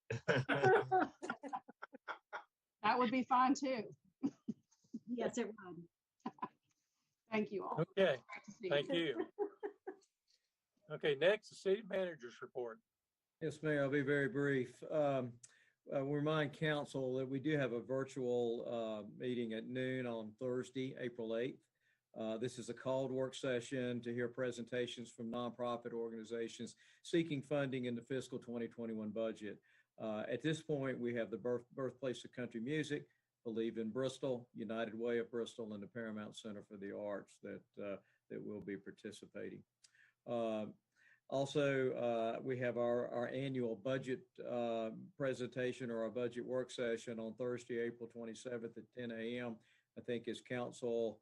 That would be fine too. Yes, it would. Thank you all. Okay, thank you. Okay, next, the city manager's report. Yes, Mayor, I'll be very brief. We remind council that we do have a virtual meeting at noon on Thursday, April 8th. This is a called work session to hear presentations from nonprofit organizations seeking funding in the fiscal 2021 budget. At this point, we have the Birthplace of Country Music, Believe in Bristol, United Way of Bristol, and the Paramount Center for the Arts that will be participating. Also, we have our annual budget presentation, or our budget work session, on Thursday, April 27th at 10 a.m. I think as council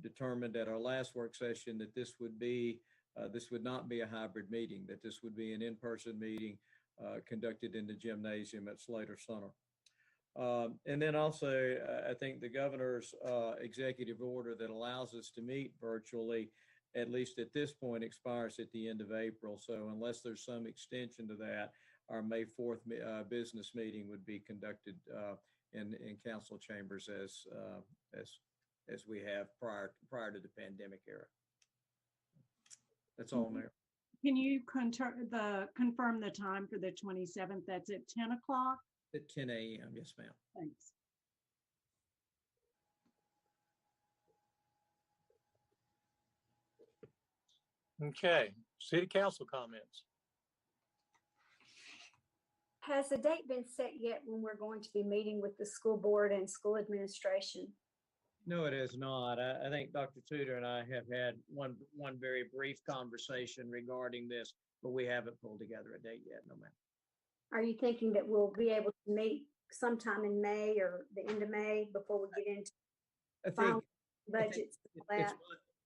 determined at our last work session that this would not be a hybrid meeting, that this would be an in-person meeting conducted in the gymnasium at Slater Center. And then also, I think the governor's executive order that allows us to meet virtually at least at this point, expires at the end of April. So unless there's some extension to that, our May 4th business meeting would be conducted in council chambers as we have prior to the pandemic era. That's all, Mayor. Can you confirm the time for the 27th? That's at 10 o'clock? At 10 a.m. Yes, ma'am. Thanks. Okay, city council comments. Has a date been set yet when we're going to be meeting with the school board and school administration? No, it is not. I think Dr. Tudor and I have had one very brief conversation regarding this, but we haven't pulled together a date yet, no ma'am. Are you thinking that we'll be able to meet sometime in May or the end of May before we get into final budgets?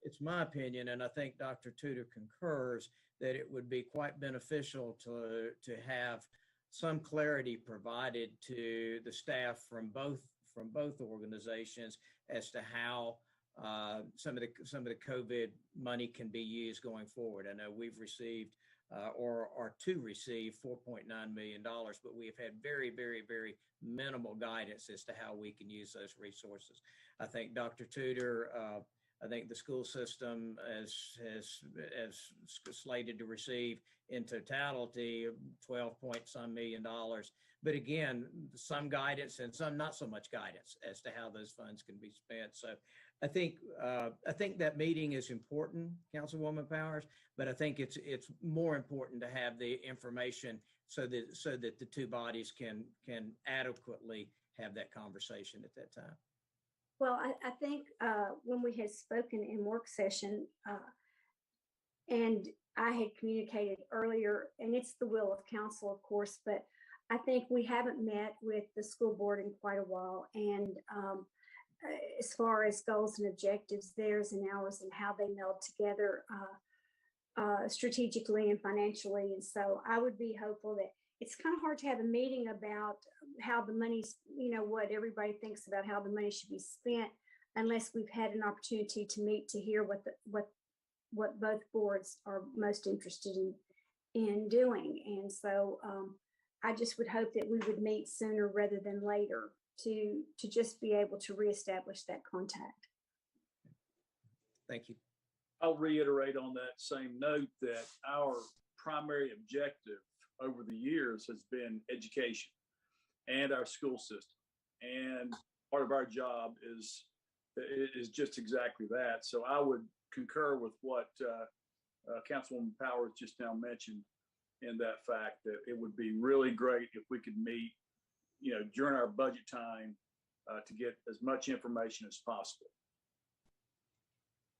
It's my opinion, and I think Dr. Tudor concurs, that it would be quite beneficial to have some clarity provided to the staff from both organizations as to how some of the COVID money can be used going forward. I know we've received or are to receive $4.9 million, but we have had very, very, very minimal guidance as to how we can use those resources. I think Dr. Tudor, I think the school system has slated to receive in totality $12-some million. But again, some guidance and some not so much guidance as to how those funds can be spent. So I think that meeting is important, Councilwoman Powers, but I think it's more important to have the information so that the two bodies can adequately have that conversation at that time. Well, I think when we had spoken in work session, and I had communicated earlier, and it's the will of council, of course, but I think we haven't met with the school board in quite a while. And as far as goals and objectives, theirs and ours, and how they meld together strategically and financially. And so I would be hopeful that it's kind of hard to have a meeting about how the money's, what everybody thinks about how the money should be spent, unless we've had an opportunity to meet to hear what both boards are most interested in doing. And so I just would hope that we would meet sooner rather than later to just be able to reestablish that contact. Thank you. I'll reiterate on that same note that our primary objective over the years has been education and our school system. And part of our job is just exactly that. So I would concur with what Councilwoman Powers just now mentioned, in that fact that it would be really great if we could meet, during our budget time to get as much information as possible.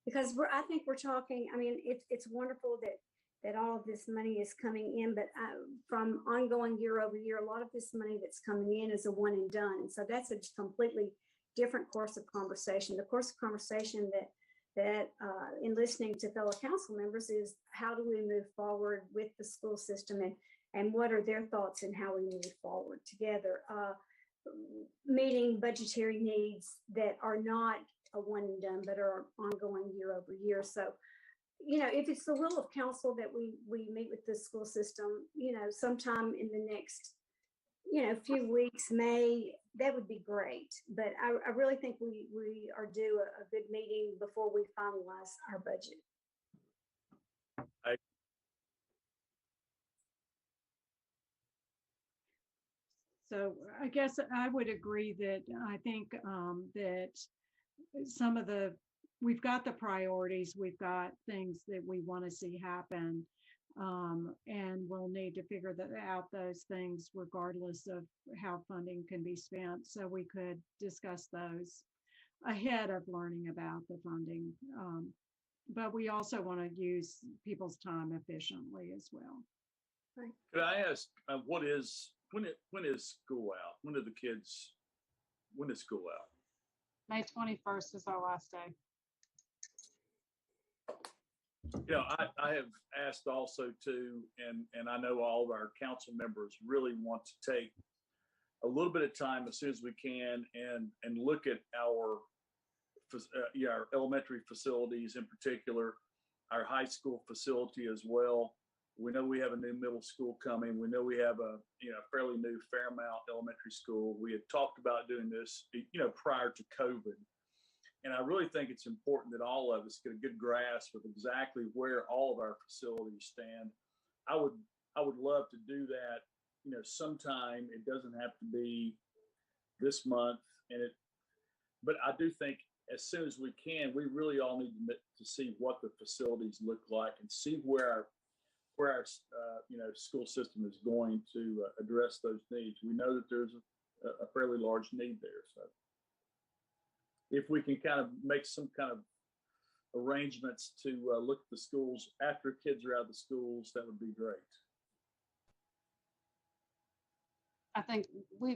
Because I think we're talking, it's wonderful that all of this money is coming in, but from ongoing year over year, a lot of this money that's coming in is a one and done. And so that's a completely different course of conversation. The course of conversation that in listening to fellow council members is, how do we move forward with the school system, and what are their thoughts and how we move forward together, meeting budgetary needs that are not a one and done, but are ongoing year over year. So, if it's the will of council that we meet with the school system, sometime in the next, few weeks, May, that would be great. But I really think we are due a good meeting before we finalize our budget. So I guess I would agree that I think that we've got the priorities, we've got things that we want to see happen, and we'll need to figure out those things regardless of how funding can be spent. So we could discuss those ahead of learning about the funding. But we also want to use people's time efficiently as well. Right. Could I ask, when is school out? When is school out? May 21st is our last day. I have asked also too, and I know all of our council members really want to take a little bit of time as soon as we can and look at our elementary facilities in particular, our high school facility as well. We know we have a new middle school coming. We know we have a fairly new Fairmount Elementary School. We had talked about doing this prior to COVID. And I really think it's important that all of us get a good grasp of exactly where all of our facilities stand. I would love to do that, sometime. It doesn't have to be this month, but I do think as soon as we can, we really all need to see what the facilities look like and see where our school system is going to address those needs. We know that there's a fairly large need there. So if we can kind of make some kind of arrangements to look at the schools after kids are out of the schools, that would be great. I think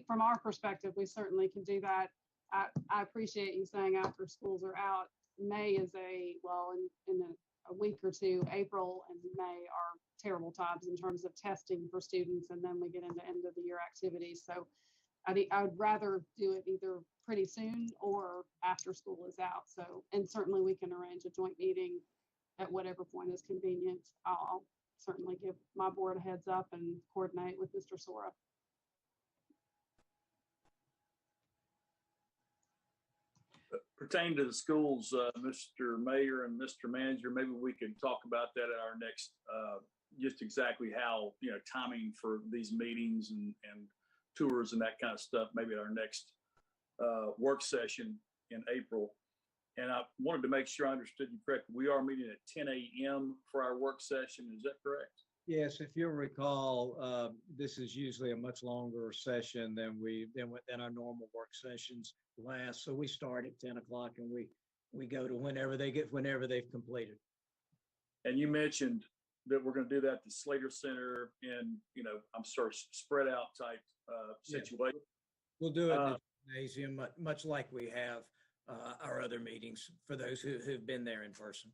from our perspective, we certainly can do that. I appreciate you saying after schools are out. May is in a week or two, April and May are terrible times in terms of testing for students, and then we get into end of the year activities. So I would rather do it either pretty soon or after school is out. So, and certainly we can arrange a joint meeting at whatever point is convenient. I'll certainly give my board a heads up and coordinate with Mr. Sora. Pertaining to the schools, Mr. Mayor and Mr. Manager, maybe we could talk about that at our next, just exactly how, timing for these meetings and tours and that kind of stuff, maybe at our next work session in April. And I wanted to make sure I understood you correctly. We are meeting at 10 a.m. for our work session. Is that correct? Yes, if you'll recall, this is usually a much longer session than our normal work sessions last. So we start at 10 o'clock and we go to whenever they've completed. And you mentioned that we're going to do that at the Slater Center in, spread out type situation. We'll do it in the gymnasium, much like we have our other meetings for those who've been there in person.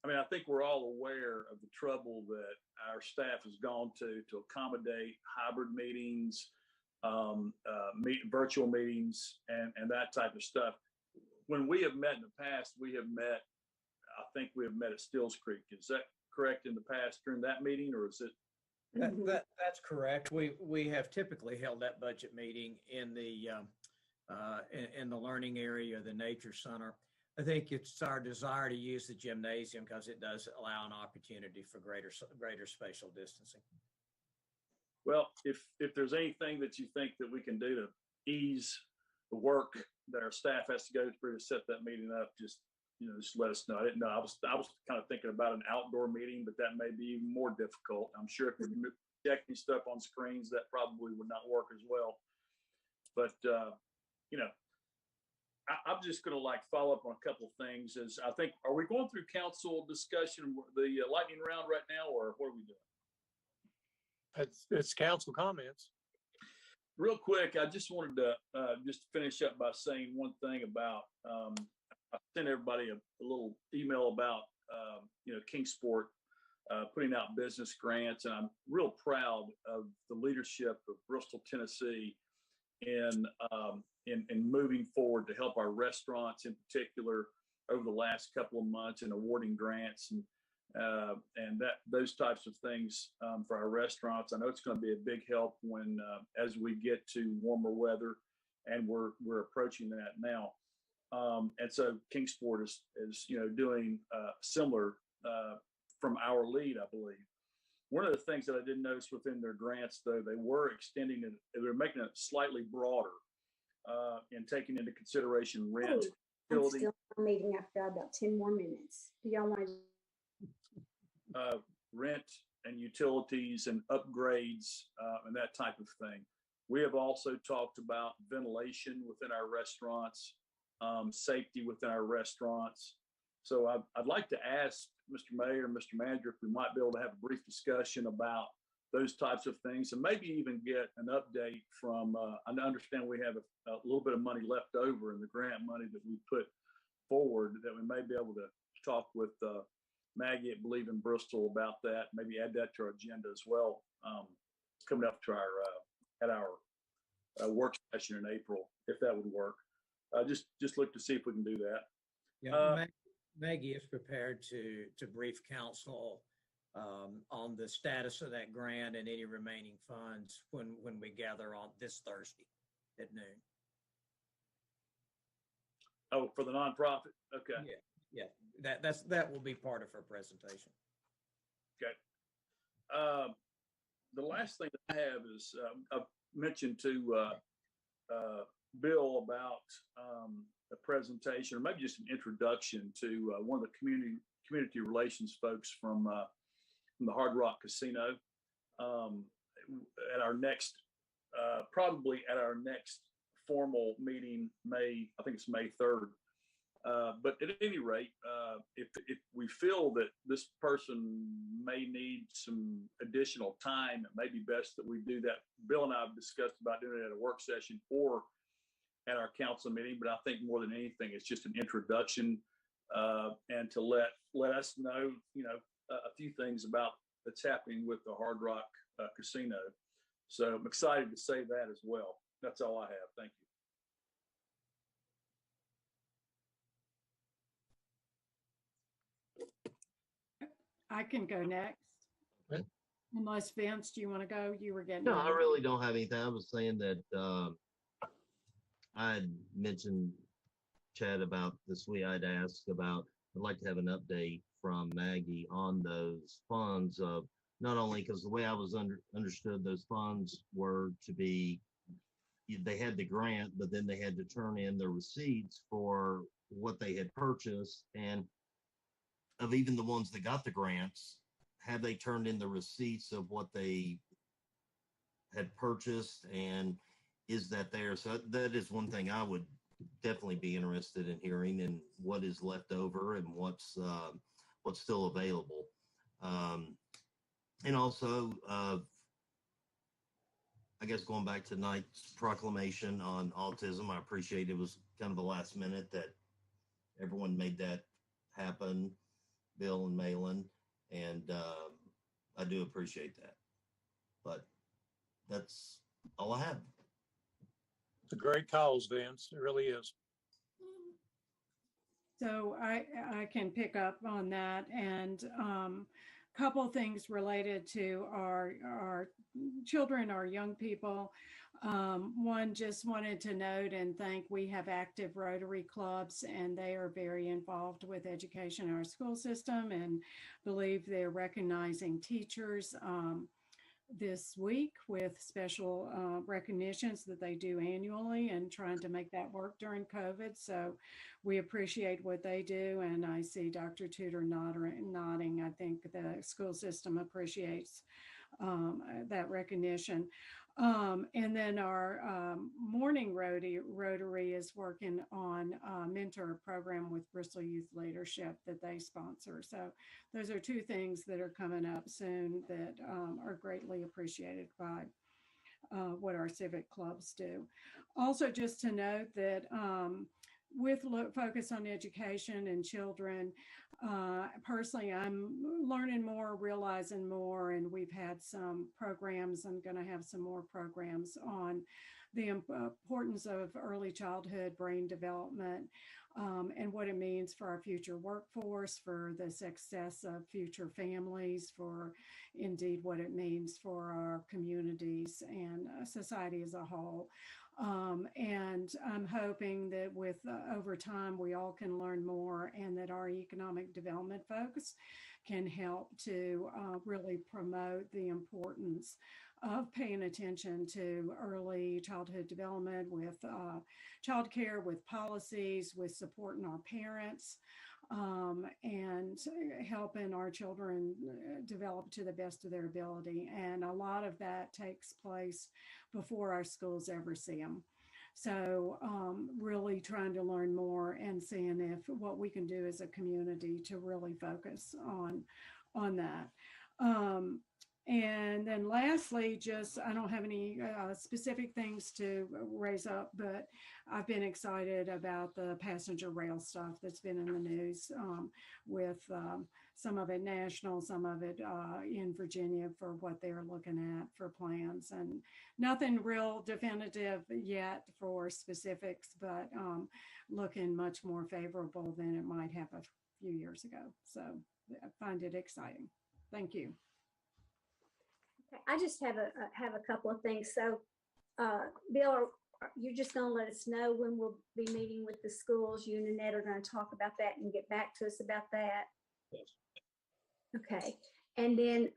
I mean, I think we're all aware of the trouble that our staff has gone to accommodate hybrid meetings, virtual meetings, and that type of stuff. When we have met in the past, I think we have met at Stills Creek. Is that correct in the past during that meeting, or is it? That's correct. We have typically held that budget meeting in the learning area, the nature center. I think it's our desire to use the gymnasium because it does allow an opportunity for greater spatial distancing. Well, if there's anything that you think that we can do to ease the work that our staff has to go through to set that meeting up, just let us know. I didn't know. I was kind of thinking about an outdoor meeting, but that may be even more difficult. I'm sure if we're projecting stuff on screens, that probably would not work as well. But I'm just going to follow up on a couple of things. Are we going through council discussion, the lightning round right now, or what are we doing? It's council comments. Real quick, I just wanted to just finish up by saying one thing about, I sent everybody a little email about, Kingsport putting out business grants, and I'm real proud of the leadership of Bristol, Tennessee, in moving forward to help our restaurants in particular over the last couple of months in awarding grants and those types of things for our restaurants. I know it's going to be a big help when as we get to warmer weather, and we're approaching that now. And so Kingsport is doing similar from our lead, I believe. One of the things that I did notice within their grants, though, they were extending it, they were making it slightly broader and taking into consideration rent. I'm still in a meeting. I've got about 10 more minutes. Do y'all want to? Rent and utilities and upgrades and that type of thing. We have also talked about ventilation within our restaurants, safety within our restaurants. So I'd like to ask Mr. Mayor and Mr. Manager if we might be able to have a brief discussion about those types of things, and maybe even get an update from, I understand we have a little bit of money left over in the grant money that we put forward, that we may be able to talk with Maggie at Believe in Bristol about that, maybe add that to our agenda as well, coming up to our work session in April, if that would work. Just look to see if we can do that. Yeah, Maggie is prepared to brief council on the status of that grant and any remaining funds when we gather on this Thursday at noon. Oh, for the nonprofit? Okay. Yeah, that will be part of her presentation. Okay. The last thing I have is I've mentioned to Bill about a presentation, or maybe just an introduction to one of the community relations folks from the Hard Rock Casino at our next, probably at our next formal meeting, I think it's May 3rd. But at any rate, if we feel that this person may need some additional time, it may be best that we do that. Bill and I have discussed about doing it at a work session or at our council meeting, but I think more than anything, it's just an introduction and to let us know, a few things about that's happening with the Hard Rock Casino. So I'm excited to say that as well. That's all I have. Thank you. I can go next. Okay. Unless Vince, do you want to go? You were getting. No, I really don't have anything. I was saying that I had mentioned, Chad, about this week. I'd asked about, I'd like to have an update from Maggie on those funds of not only, because the way I was understood those funds were to be, they had the grant, but then they had to turn in the receipts for what they had purchased. And of even the ones that got the grants, have they turned in the receipts of what they had purchased, and is that there? So that is one thing I would definitely be interested in hearing, and what is left over and what's still available. And also, I guess going back to tonight's proclamation on autism, I appreciate it was kind of a last minute that everyone made that happen, Bill and Malin, and I do appreciate that. But that's all I have. It's a great cause, Vince. It really is. So I can pick up on that, and couple things related to our children, our young people. One, just wanted to note and thank, we have active Rotary clubs, and they are very involved with education in our school system, and believe they're recognizing teachers this week with special recognitions that they do annually, and trying to make that work during COVID. So we appreciate what they do. And I see Dr. Tudor nodding. I think the school system appreciates that recognition. And then our morning Rotary is working on a mentor program with Bristol Youth Leadership that they sponsor. So those are two things that are coming up soon that are greatly appreciated by what our civic clubs do. Also, just to note that with focus on education and children, personally, I'm learning more, realizing more, and we've had some programs. I'm going to have some more programs on the importance of early childhood brain development, and what it means for our future workforce, for the success of future families, for indeed what it means for our communities and society as a whole. And I'm hoping that with over time, we all can learn more, and that our economic development folks can help to really promote the importance of paying attention to early childhood development with childcare, with policies, with supporting our parents, and helping our children develop to the best of their ability. And a lot of that takes place before our schools ever see them. So really trying to learn more and seeing if what we can do as a community to really focus on that. And then lastly, just I don't have any specific things to raise up, but I've been excited about the passenger rail stuff that's been in the news with some of it national, some of it in Virginia for what they're looking at for plans, and nothing real definitive yet for specifics, but looking much more favorable than it might have a few years ago. So I find it exciting. Thank you. I just have a couple of things. So, Bill, you're just going to let us know when we'll be meeting with the schools. You and Annette are going to talk about that and get back to us about that. Yes. Okay. And then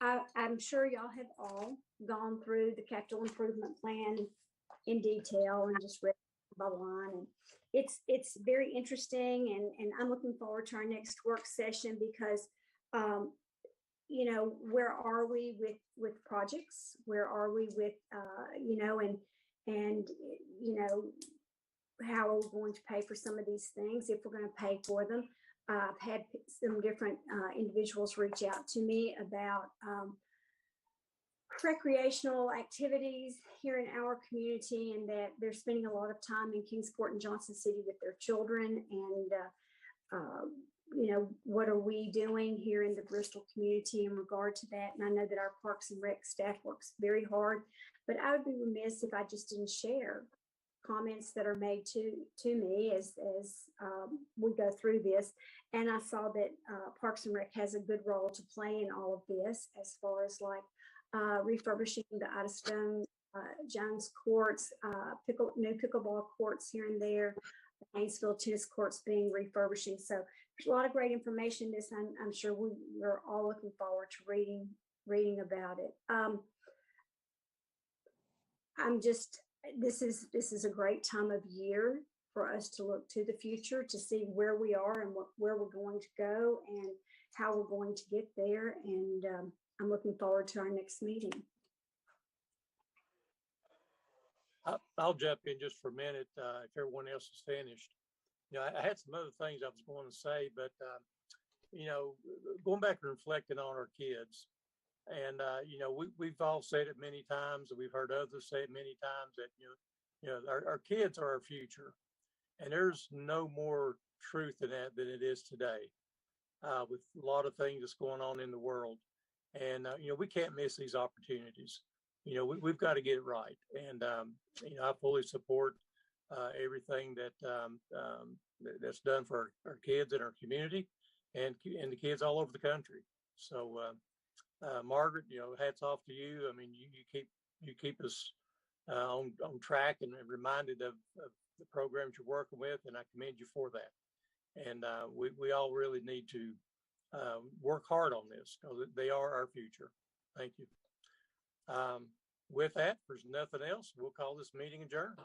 I'm sure y'all have all gone through the capital improvement plan in detail and just read by line. And it's very interesting, and I'm looking forward to our next work session because you know, where are we with projects? Where are we with, you know, and, you know, how are we going to pay for some of these things if we're going to pay for them? I've had some different individuals reach out to me about recreational activities here in our community, and that they're spending a lot of time in Kingsport and Johnson City with their children. And, you know, what are we doing here in the Bristol community in regard to that? And I know that our Parks and Rec staff works very hard, but I would be remiss if I just didn't share comments that are made to me as we go through this. And I saw that Parks and Rec has a good role to play in all of this, as far as like refurbishing the Idlestone Jones courts, new pickleball courts here and there, the Haynesville tennis courts being refurbishing. So there's a lot of great information. This I'm sure we're all looking forward to reading about it. I'm just this is a great time of year for us to look to the future, to see where we are and where we're going to go and how we're going to get there. And I'm looking forward to our next meeting. I'll jump in just for a minute if everyone else is finished. You know, I had some other things I was going to say, but you know, going back and reflecting on our kids, and you know, we've all said it many times, and we've heard others say it many times that you know, our kids are our future, and there's no more truth in that than it is today, with a lot of things that's going on in the world, and you know, we can't miss these opportunities. You know, we've got to get it right, and you know, I fully support everything that's done for our kids in our community and the kids all over the country. So, Margaret, you know, hats off to you. I mean, you keep us on track and reminded of the programs you're working with, and I commend you for that. And we all really need to work hard on this because they are our future. Thank you. With that, if there's nothing else, we'll call this meeting adjourned.